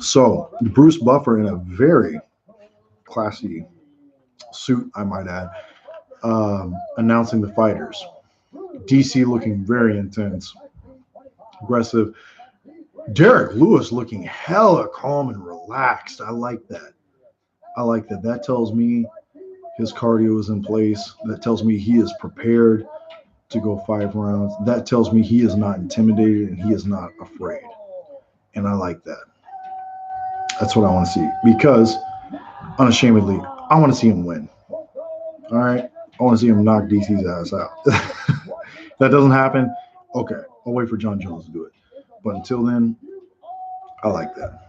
So Bruce Buffer, in a very classy suit, I might add, announcing the fighters. DC looking very intense, aggressive. Derek Lewis looking hella calm and relaxed. I like that. That tells me his cardio is in place. That tells me he is prepared to go 5 rounds. That tells me he is not intimidated and he is not afraid. And I like that. That's what I want to see because, unashamedly, I want to see him win. All right? I want to see him knock DC's ass out. That doesn't happen. Okay. I'll wait for John Jones to do it. But until then, I like that.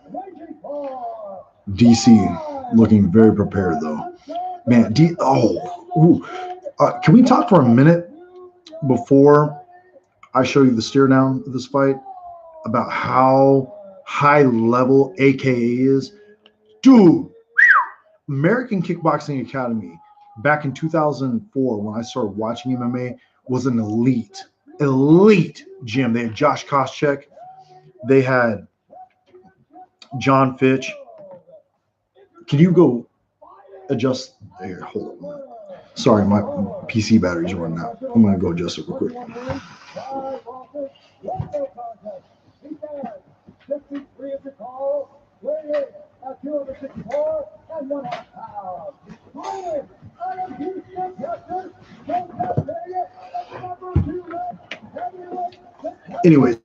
DC looking very prepared, though. Man, can we talk for a minute before I show you the stare down of this fight about how high level AKA is? Dude, American Kickboxing Academy back in 2004 when I started watching MMA was an elite gym. They had Josh Koscheck. They had John Fitch. Can you go adjust? Here, hold on. Sorry, my PC battery's running out. I'm going to go adjust it real quick. Anyways,